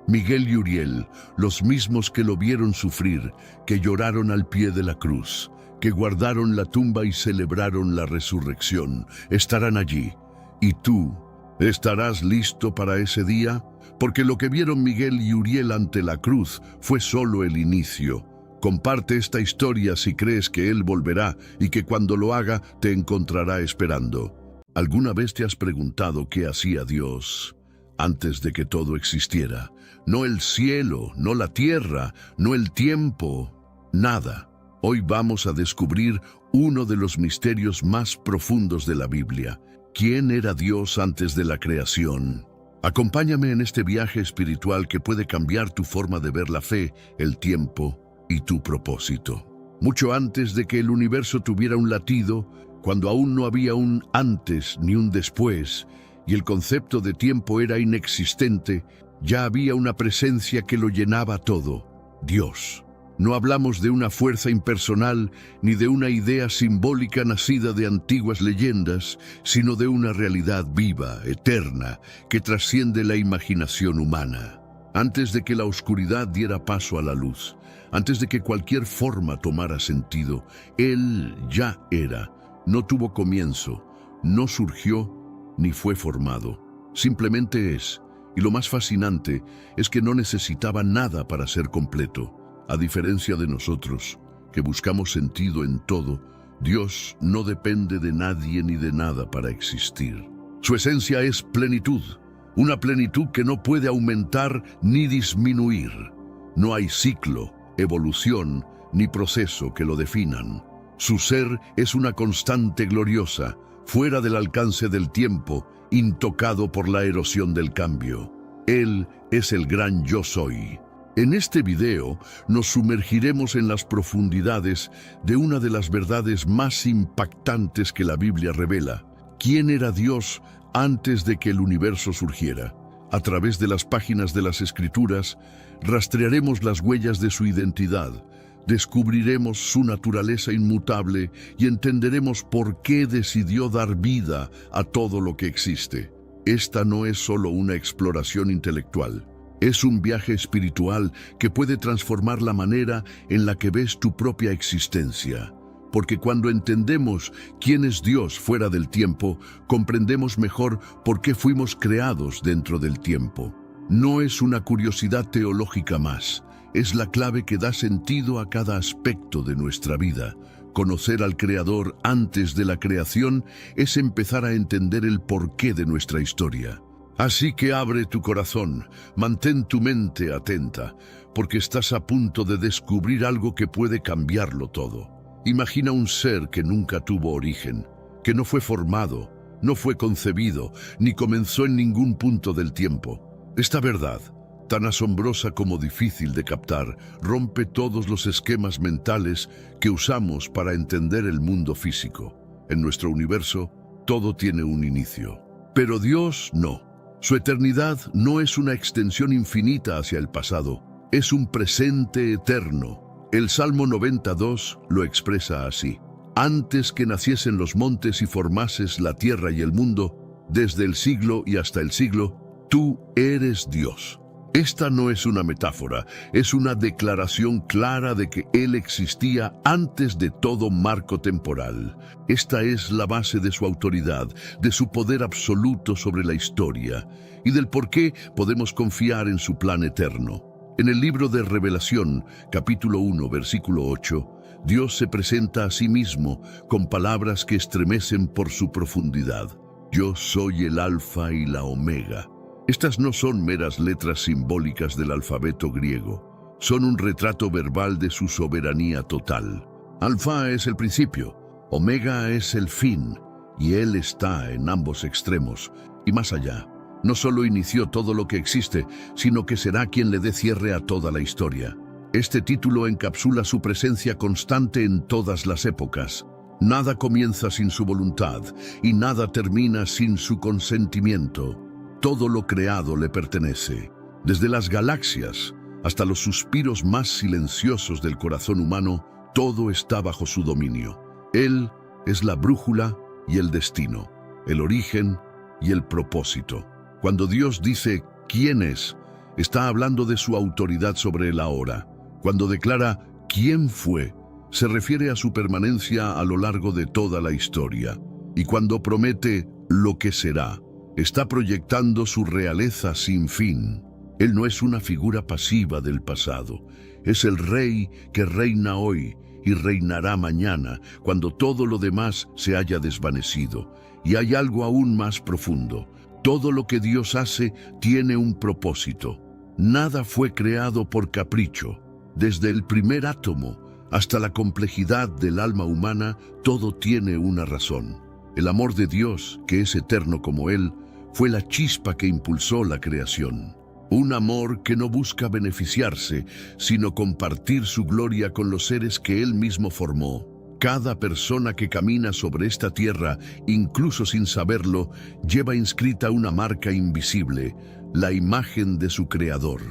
Miguel y Uriel, los mismos que lo vieron sufrir, que lloraron al pie de la cruz, que guardaron la tumba y celebraron la resurrección, estarán allí. ¿Y tú, estarás listo para ese día? Porque lo que vieron Miguel y Uriel ante la cruz fue solo el inicio. Comparte esta historia si crees que Él volverá y que cuando lo haga te encontrará esperando. ¿Alguna vez te has preguntado qué hacía Dios antes de que todo existiera? No el cielo, no la tierra, no el tiempo, nada. Hoy vamos a descubrir uno de los misterios más profundos de la Biblia. ¿Quién era Dios antes de la creación? Acompáñame en este viaje espiritual que puede cambiar tu forma de ver la fe, el tiempo y tu propósito. Mucho antes de que el universo tuviera un latido, cuando aún no había un antes ni un después, y el concepto de tiempo era inexistente, ya había una presencia que lo llenaba todo: Dios. No hablamos de una fuerza impersonal ni de una idea simbólica nacida de antiguas leyendas, sino de una realidad viva, eterna, que trasciende la imaginación humana. Antes de que la oscuridad diera paso a la luz, antes de que cualquier forma tomara sentido, Él ya era. No tuvo comienzo, no surgió ni fue formado. Simplemente es. Y lo más fascinante es que no necesitaba nada para ser completo. A diferencia de nosotros, que buscamos sentido en todo, Dios no depende de nadie ni de nada para existir. Su esencia es plenitud, una plenitud que no puede aumentar ni disminuir. No hay ciclo, evolución ni proceso que lo definan. Su ser es una constante gloriosa, fuera del alcance del tiempo, intocado por la erosión del cambio. Él es el gran yo soy. En este video nos sumergiremos en las profundidades de una de las verdades más impactantes que la Biblia revela. ¿Quién era Dios antes de que el universo surgiera? A través de las páginas de las Escrituras, rastrearemos las huellas de su identidad, descubriremos su naturaleza inmutable y entenderemos por qué decidió dar vida a todo lo que existe. Esta no es solo una exploración intelectual. Es un viaje espiritual que puede transformar la manera en la que ves tu propia existencia. Porque cuando entendemos quién es Dios fuera del tiempo, comprendemos mejor por qué fuimos creados dentro del tiempo. No es una curiosidad teológica más, es la clave que da sentido a cada aspecto de nuestra vida. Conocer al Creador antes de la creación es empezar a entender el porqué de nuestra historia. Así que abre tu corazón, mantén tu mente atenta, porque estás a punto de descubrir algo que puede cambiarlo todo. Imagina un ser que nunca tuvo origen, que no fue formado, no fue concebido, ni comenzó en ningún punto del tiempo. Esta verdad, tan asombrosa como difícil de captar, rompe todos los esquemas mentales que usamos para entender el mundo físico. En nuestro universo, todo tiene un inicio. Pero Dios no. Su eternidad no es una extensión infinita hacia el pasado, es un presente eterno. El Salmo 92 lo expresa así: antes que naciesen los montes y formases la tierra y el mundo, desde el siglo y hasta el siglo, tú eres Dios. Esta no es una metáfora, es una declaración clara de que Él existía antes de todo marco temporal. Esta es la base de su autoridad, de su poder absoluto sobre la historia y del por qué podemos confiar en su plan eterno. En el libro de Revelación, capítulo 1, versículo 8, Dios se presenta a sí mismo con palabras que estremecen por su profundidad. Yo soy el Alfa y la Omega. Estas no son meras letras simbólicas del alfabeto griego, son un retrato verbal de su soberanía total. Alfa es el principio, Omega es el fin, y Él está en ambos extremos y más allá. No solo inició todo lo que existe, sino que será quien le dé cierre a toda la historia. Este título encapsula su presencia constante en todas las épocas. Nada comienza sin su voluntad, y nada termina sin su consentimiento. Todo lo creado le pertenece, desde las galaxias hasta los suspiros más silenciosos del corazón humano, todo está bajo su dominio. Él es la brújula y el destino, el origen y el propósito. Cuando Dios dice «¿quién es?», está hablando de su autoridad sobre el ahora. Cuando declara «¿quién fue?», se refiere a su permanencia a lo largo de toda la historia. Y cuando promete «lo que será», está proyectando su realeza sin fin. Él no es una figura pasiva del pasado, es el Rey que reina hoy y reinará mañana, cuando todo lo demás se haya desvanecido. Y hay algo aún más profundo. Todo lo que Dios hace tiene un propósito. Nada fue creado por capricho. Desde el primer átomo hasta la complejidad del alma humana, todo tiene una razón. El amor de Dios, que es eterno como Él, fue la chispa que impulsó la creación. Un amor que no busca beneficiarse, sino compartir su gloria con los seres que Él mismo formó. Cada persona que camina sobre esta tierra, incluso sin saberlo, lleva inscrita una marca invisible, la imagen de su Creador.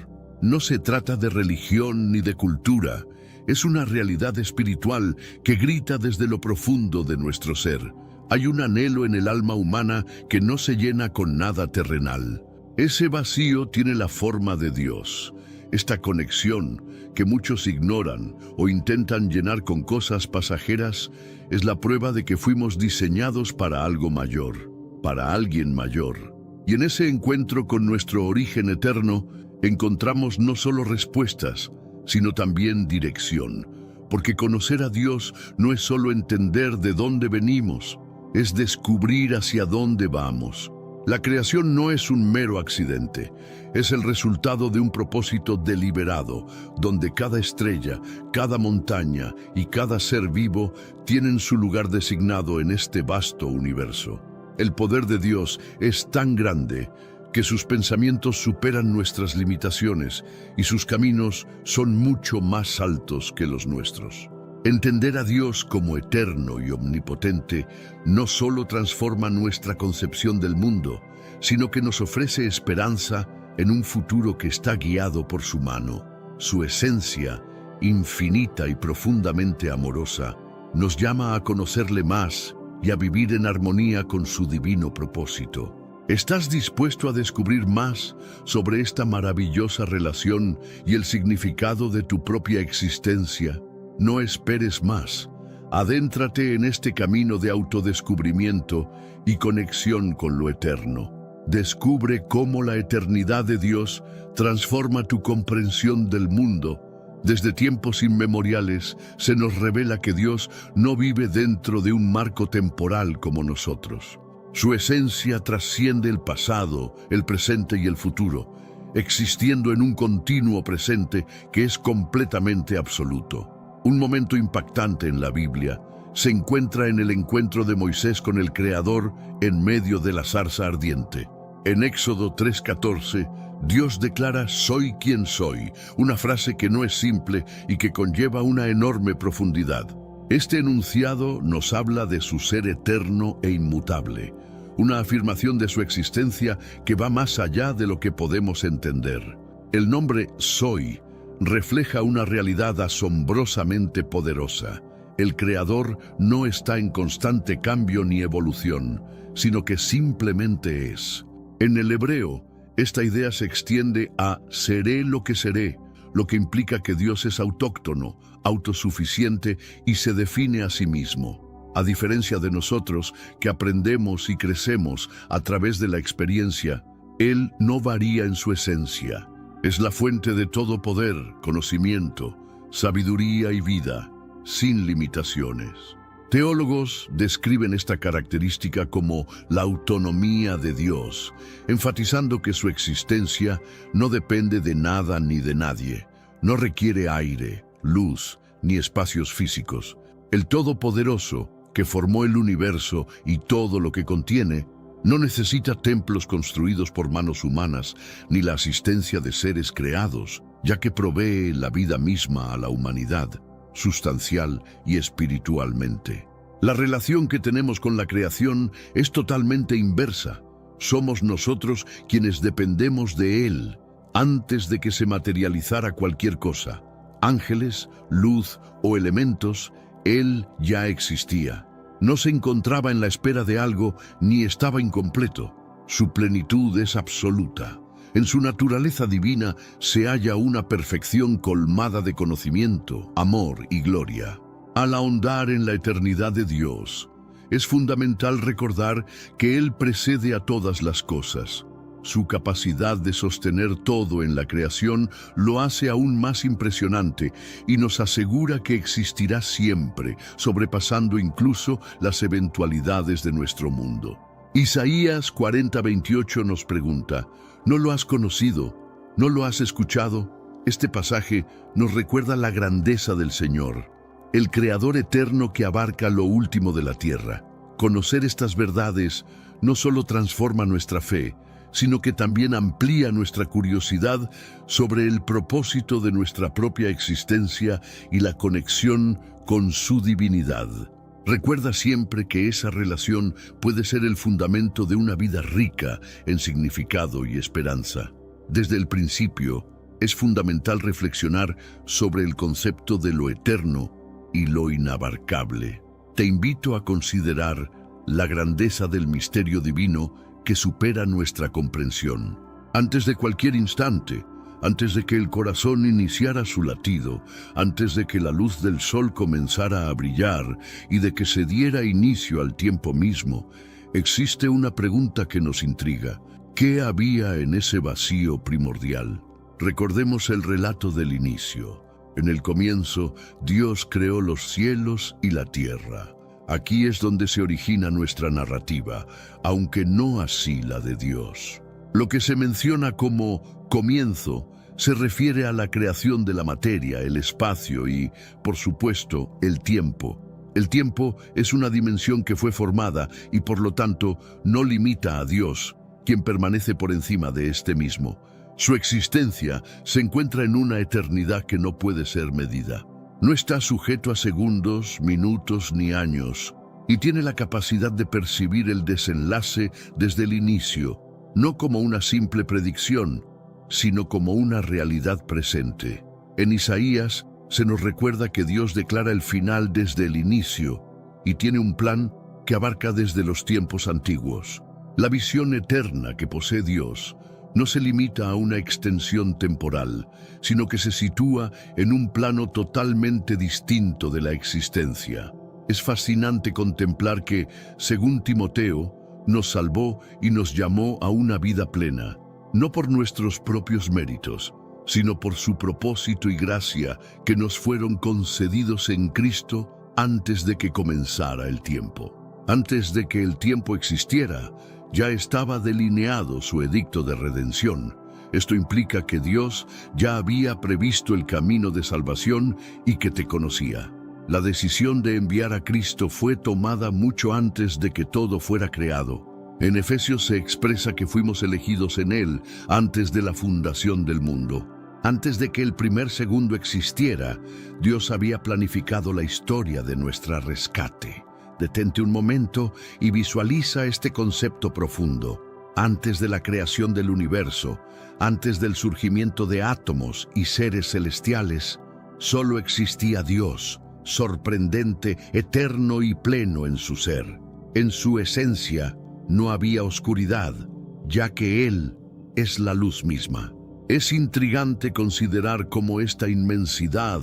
No se trata de religión ni de cultura, es una realidad espiritual que grita desde lo profundo de nuestro ser. Hay un anhelo en el alma humana que no se llena con nada terrenal. Ese vacío tiene la forma de Dios. Esta conexión, que muchos ignoran o intentan llenar con cosas pasajeras, es la prueba de que fuimos diseñados para algo mayor, para alguien mayor. Y en ese encuentro con nuestro origen eterno, encontramos no solo respuestas, sino también dirección, porque conocer a Dios no es solo entender de dónde venimos, es descubrir hacia dónde vamos. La creación no es un mero accidente, es el resultado de un propósito deliberado, donde cada estrella, cada montaña y cada ser vivo tienen su lugar designado en este vasto universo. El poder de Dios es tan grande que sus pensamientos superan nuestras limitaciones y sus caminos son mucho más altos que los nuestros. Entender a Dios como eterno y omnipotente no solo transforma nuestra concepción del mundo, sino que nos ofrece esperanza en un futuro que está guiado por su mano. Su esencia, infinita y profundamente amorosa, nos llama a conocerle más y a vivir en armonía con su divino propósito. ¿Estás dispuesto a descubrir más sobre esta maravillosa relación y el significado de tu propia existencia? No esperes más. Adéntrate en este camino de autodescubrimiento y conexión con lo eterno. Descubre cómo la eternidad de Dios transforma tu comprensión del mundo. Desde tiempos inmemoriales se nos revela que Dios no vive dentro de un marco temporal como nosotros. Su esencia trasciende el pasado, el presente y el futuro, existiendo en un continuo presente que es completamente absoluto. Un momento impactante en la Biblia se encuentra en el encuentro de Moisés con el Creador en medio de la zarza ardiente. En Éxodo 3:14, Dios declara «Soy quien soy», una frase que no es simple y que conlleva una enorme profundidad. Este enunciado nos habla de su ser eterno e inmutable, una afirmación de su existencia que va más allá de lo que podemos entender. El nombre Soy refleja una realidad asombrosamente poderosa. El Creador no está en constante cambio ni evolución, sino que simplemente es. En el hebreo, esta idea se extiende a seré lo que implica que Dios es autóctono, autosuficiente y se define a sí mismo. A diferencia de nosotros, que aprendemos y crecemos a través de la experiencia, Él no varía en su esencia. Es la fuente de todo poder, conocimiento, sabiduría y vida, sin limitaciones. Teólogos describen esta característica como la autonomía de Dios, enfatizando que su existencia no depende de nada ni de nadie, no requiere aire, luz ni espacios físicos. El Todopoderoso, que formó el universo y todo lo que contiene, no necesita templos construidos por manos humanas ni la asistencia de seres creados, ya que provee la vida misma a la humanidad, sustancial y espiritualmente. La relación que tenemos con la creación es totalmente inversa. Somos nosotros quienes dependemos de Él antes de que se materializara cualquier cosa. Ángeles, luz o elementos, Él ya existía. No se encontraba en la espera de algo ni estaba incompleto. Su plenitud es absoluta. En su naturaleza divina se halla una perfección colmada de conocimiento, amor y gloria. Al ahondar en la eternidad de Dios, es fundamental recordar que Él precede a todas las cosas. Su capacidad de sostener todo en la creación lo hace aún más impresionante y nos asegura que existirá siempre, sobrepasando incluso las eventualidades de nuestro mundo. Isaías 40:28 nos pregunta, ¿no lo has conocido? ¿No lo has escuchado? Este pasaje nos recuerda la grandeza del Señor, el Creador eterno que abarca lo último de la tierra. Conocer estas verdades no solo transforma nuestra fe, sino que también amplía nuestra curiosidad sobre el propósito de nuestra propia existencia y la conexión con su divinidad. Recuerda siempre que esa relación puede ser el fundamento de una vida rica en significado y esperanza. Desde el principio, es fundamental reflexionar sobre el concepto de lo eterno y lo inabarcable. Te invito a considerar la grandeza del misterio divino que supera nuestra comprensión. Antes de cualquier instante, antes de que el corazón iniciara su latido, antes de que la luz del sol comenzara a brillar y de que se diera inicio al tiempo mismo, existe una pregunta que nos intriga. ¿Qué había en ese vacío primordial? Recordemos el relato del inicio. En el comienzo, Dios creó los cielos y la tierra. Aquí es donde se origina nuestra narrativa, aunque no así la de Dios. Lo que se menciona como comienzo se refiere a la creación de la materia, el espacio y, por supuesto, el tiempo. El tiempo es una dimensión que fue formada y, por lo tanto, no limita a Dios, quien permanece por encima de este mismo. Su existencia se encuentra en una eternidad que no puede ser medida. No está sujeto a segundos, minutos ni años, y tiene la capacidad de percibir el desenlace desde el inicio, no como una simple predicción, sino como una realidad presente. En Isaías se nos recuerda que Dios declara el final desde el inicio y tiene un plan que abarca desde los tiempos antiguos. La visión eterna que posee Dios no se limita a una extensión temporal, sino que se sitúa en un plano totalmente distinto de la existencia. Es fascinante contemplar que, según Timoteo, nos salvó y nos llamó a una vida plena, no por nuestros propios méritos, sino por su propósito y gracia que nos fueron concedidos en Cristo antes de que comenzara el tiempo. Antes de que el tiempo existiera, ya estaba delineado su edicto de redención. Esto implica que Dios ya había previsto el camino de salvación y que te conocía. La decisión de enviar a Cristo fue tomada mucho antes de que todo fuera creado. En Efesios se expresa que fuimos elegidos en Él antes de la fundación del mundo. Antes de que el primer segundo existiera, Dios había planificado la historia de nuestro rescate. Detente un momento y visualiza este concepto profundo. Antes de la creación del universo, antes del surgimiento de átomos y seres celestiales, solo existía Dios, sorprendente, eterno y pleno en su ser. En su esencia no había oscuridad, ya que Él es la luz misma. Es intrigante considerar cómo esta inmensidad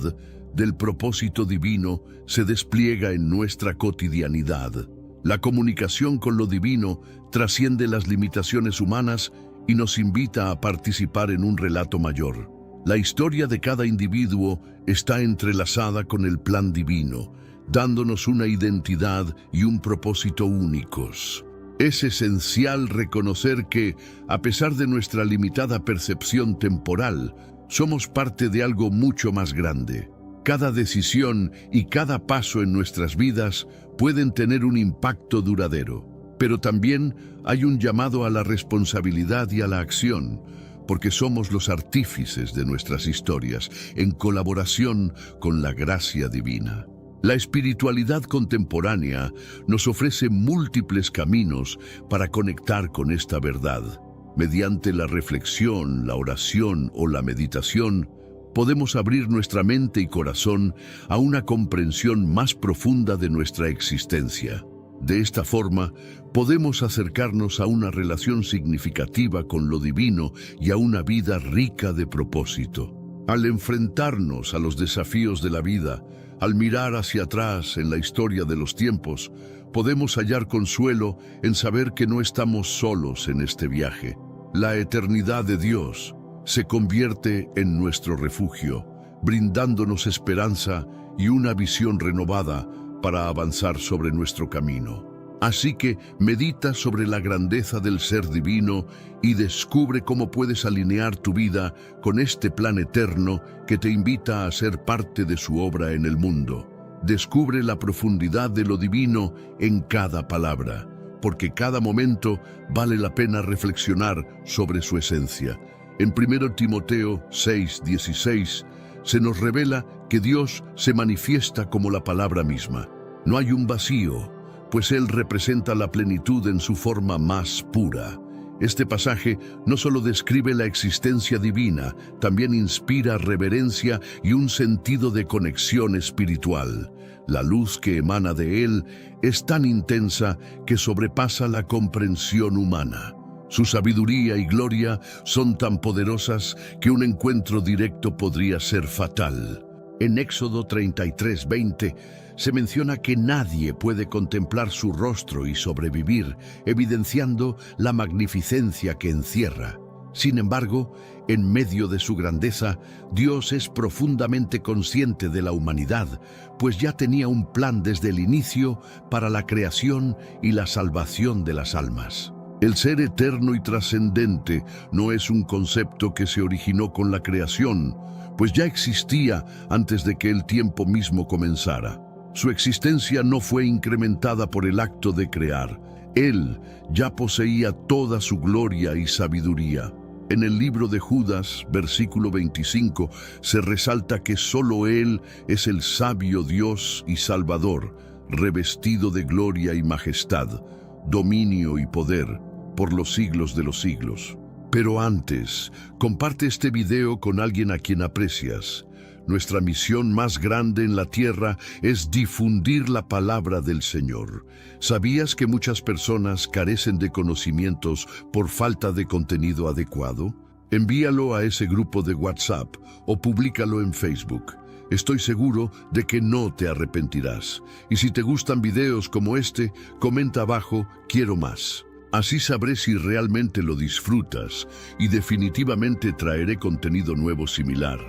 del propósito divino se despliega en nuestra cotidianidad. La comunicación con lo divino trasciende las limitaciones humanas y nos invita a participar en un relato mayor. La historia de cada individuo está entrelazada con el plan divino, dándonos una identidad y un propósito únicos. Es esencial reconocer que, a pesar de nuestra limitada percepción temporal, somos parte de algo mucho más grande. Cada decisión y cada paso en nuestras vidas pueden tener un impacto duradero, pero también hay un llamado a la responsabilidad y a la acción, porque somos los artífices de nuestras historias, en colaboración con la gracia divina. La espiritualidad contemporánea nos ofrece múltiples caminos para conectar con esta verdad. Mediante la reflexión, la oración o la meditación, podemos abrir nuestra mente y corazón a una comprensión más profunda de nuestra existencia. De esta forma, podemos acercarnos a una relación significativa con lo divino y a una vida rica de propósito. Al enfrentarnos a los desafíos de la vida, al mirar hacia atrás en la historia de los tiempos, podemos hallar consuelo en saber que no estamos solos en este viaje. La eternidad de Dios se convierte en nuestro refugio, brindándonos esperanza y una visión renovada para avanzar sobre nuestro camino. Así que medita sobre la grandeza del ser divino y descubre cómo puedes alinear tu vida con este plan eterno que te invita a ser parte de su obra en el mundo. Descubre la profundidad de lo divino en cada palabra, porque cada momento vale la pena reflexionar sobre su esencia. En 1 Timoteo 6:16 se nos revela que Dios se manifiesta como la palabra misma. No hay un vacío, pues Él representa la plenitud en su forma más pura. Este pasaje no solo describe la existencia divina, también inspira reverencia y un sentido de conexión espiritual. La luz que emana de Él es tan intensa que sobrepasa la comprensión humana. Su sabiduría y gloria son tan poderosas que un encuentro directo podría ser fatal. En Éxodo 33:20 se menciona que nadie puede contemplar su rostro y sobrevivir, evidenciando la magnificencia que encierra. Sin embargo, en medio de su grandeza, Dios es profundamente consciente de la humanidad, pues ya tenía un plan desde el inicio para la creación y la salvación de las almas. El ser eterno y trascendente no es un concepto que se originó con la creación, pues ya existía antes de que el tiempo mismo comenzara. Su existencia no fue incrementada por el acto de crear. Él ya poseía toda su gloria y sabiduría. En el libro de Judas, versículo 25, se resalta que solo Él es el sabio Dios y Salvador, revestido de gloria y majestad, dominio y poder, por los siglos de los siglos. Pero antes, comparte este video con alguien a quien aprecias. Nuestra misión más grande en la tierra es difundir la palabra del Señor. ¿Sabías que muchas personas carecen de conocimientos por falta de contenido adecuado? Envíalo a ese grupo de WhatsApp o públicalo en Facebook. Estoy seguro de que no te arrepentirás. Y si te gustan videos como este, comenta abajo "Quiero más". Así sabré si realmente lo disfrutas y definitivamente traeré contenido nuevo similar.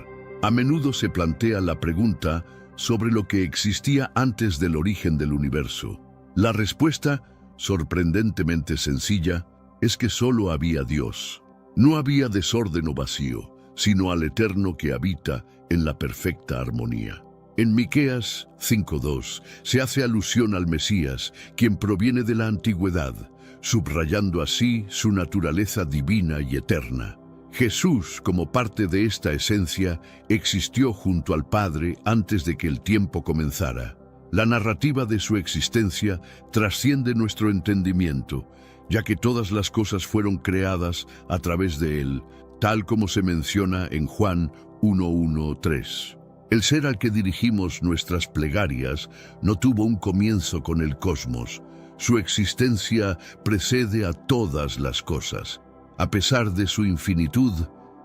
A menudo se plantea la pregunta sobre lo que existía antes del origen del universo. La respuesta, sorprendentemente sencilla, es que solo había Dios. No había desorden o vacío, sino al Eterno que habita en la perfecta armonía. En Miqueas 5:2 se hace alusión al Mesías, quien proviene de la antigüedad, subrayando así su naturaleza divina y eterna. Jesús, como parte de esta esencia, existió junto al Padre antes de que el tiempo comenzara. La narrativa de su existencia trasciende nuestro entendimiento, ya que todas las cosas fueron creadas a través de Él, tal como se menciona en Juan 1:1-3. El ser al que dirigimos nuestras plegarias no tuvo un comienzo con el cosmos. Su existencia precede a todas las cosas. A pesar de su infinitud,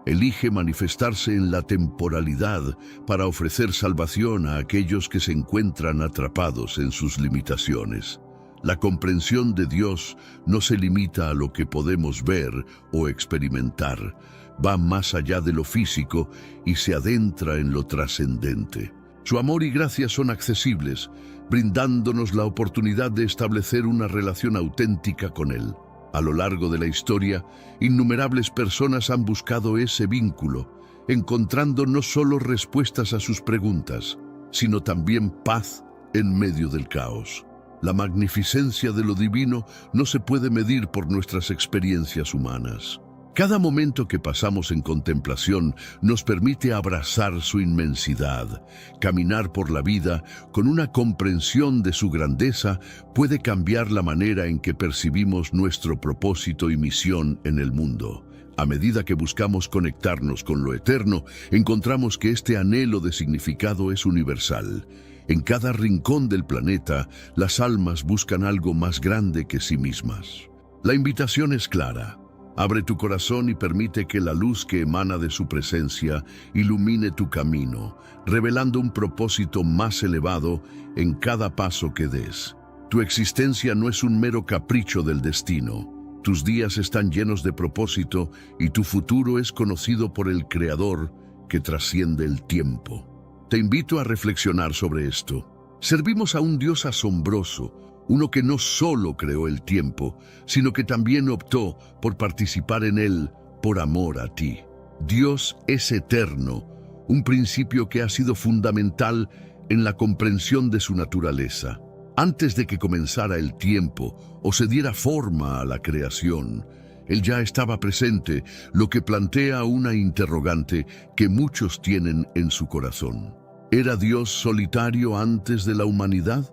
elige manifestarse en la temporalidad para ofrecer salvación a aquellos que se encuentran atrapados en sus limitaciones. La comprensión de Dios no se limita a lo que podemos ver o experimentar, va más allá de lo físico y se adentra en lo trascendente. Su amor y gracia son accesibles, brindándonos la oportunidad de establecer una relación auténtica con Él. A lo largo de la historia, innumerables personas han buscado ese vínculo, encontrando no solo respuestas a sus preguntas, sino también paz en medio del caos. La magnificencia de lo divino no se puede medir por nuestras experiencias humanas. Cada momento que pasamos en contemplación nos permite abrazar su inmensidad. Caminar por la vida con una comprensión de su grandeza puede cambiar la manera en que percibimos nuestro propósito y misión en el mundo. A medida que buscamos conectarnos con lo eterno, encontramos que este anhelo de significado es universal. En cada rincón del planeta, las almas buscan algo más grande que sí mismas. La invitación es clara. Abre tu corazón y permite que la luz que emana de su presencia ilumine tu camino, revelando un propósito más elevado en cada paso que des. Tu existencia no es un mero capricho del destino. Tus días están llenos de propósito y tu futuro es conocido por el Creador que trasciende el tiempo. Te invito a reflexionar sobre esto. Servimos a un Dios asombroso, uno que no solo creó el tiempo, sino que también optó por participar en él por amor a ti. Dios es eterno, un principio que ha sido fundamental en la comprensión de su naturaleza. Antes de que comenzara el tiempo o se diera forma a la creación, Él ya estaba presente, lo que plantea una interrogante que muchos tienen en su corazón. ¿Era Dios solitario antes de la humanidad?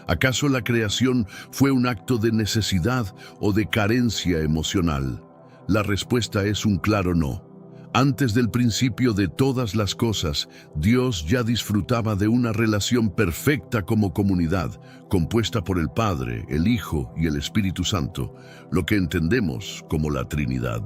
¿Acaso la creación fue un acto de necesidad o de carencia emocional? La respuesta es un claro no. Antes del principio de todas las cosas, Dios ya disfrutaba de una relación perfecta como comunidad, compuesta por el Padre, el Hijo y el Espíritu Santo, lo que entendemos como la Trinidad.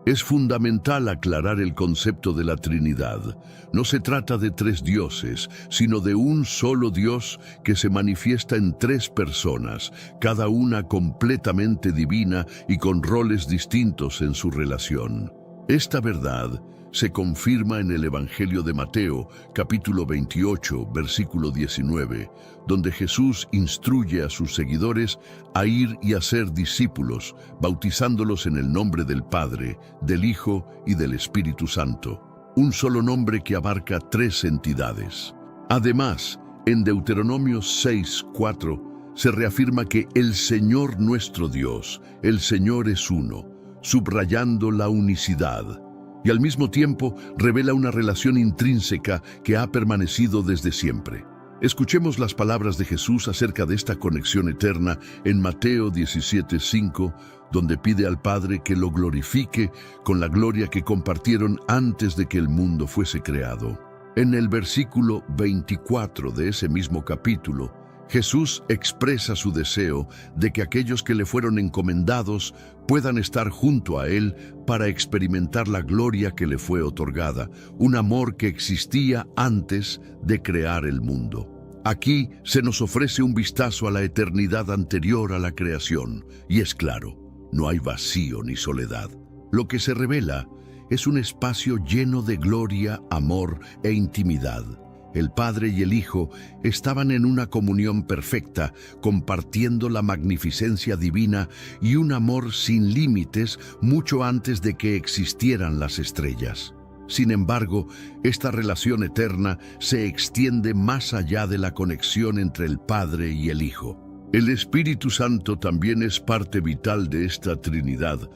Es fundamental aclarar el concepto de la Trinidad. No se trata de tres dioses, sino de un solo Dios que se manifiesta en tres personas, cada una completamente divina y con roles distintos en su relación. Esta verdad se confirma en el Evangelio de Mateo, capítulo 28, versículo 19, donde Jesús instruye a sus seguidores a ir y hacer discípulos, bautizándolos en el nombre del Padre, del Hijo y del Espíritu Santo, un solo nombre que abarca 3 entidades. Además, en Deuteronomio 6:4 se reafirma que el Señor nuestro Dios, el Señor es uno, subrayando la unicidad, y al mismo tiempo revela una relación intrínseca que ha permanecido desde siempre. Escuchemos las palabras de Jesús acerca de esta conexión eterna en Mateo 17:5, donde pide al Padre que lo glorifique con la gloria que compartieron antes de que el mundo fuese creado. En el versículo 24 de ese mismo capítulo, Jesús expresa su deseo de que aquellos que le fueron encomendados puedan estar junto a Él para experimentar la gloria que le fue otorgada, un amor que existía antes de crear el mundo. Aquí se nos ofrece un vistazo a la eternidad anterior a la creación, y es claro, no hay vacío ni soledad. Lo que se revela es un espacio lleno de gloria, amor e intimidad. El Padre y el Hijo estaban en una comunión perfecta, compartiendo la magnificencia divina y un amor sin límites mucho antes de que existieran las estrellas. Sin embargo, esta relación eterna se extiende más allá de la conexión entre el Padre y el Hijo. El Espíritu Santo también es parte vital de esta Trinidad,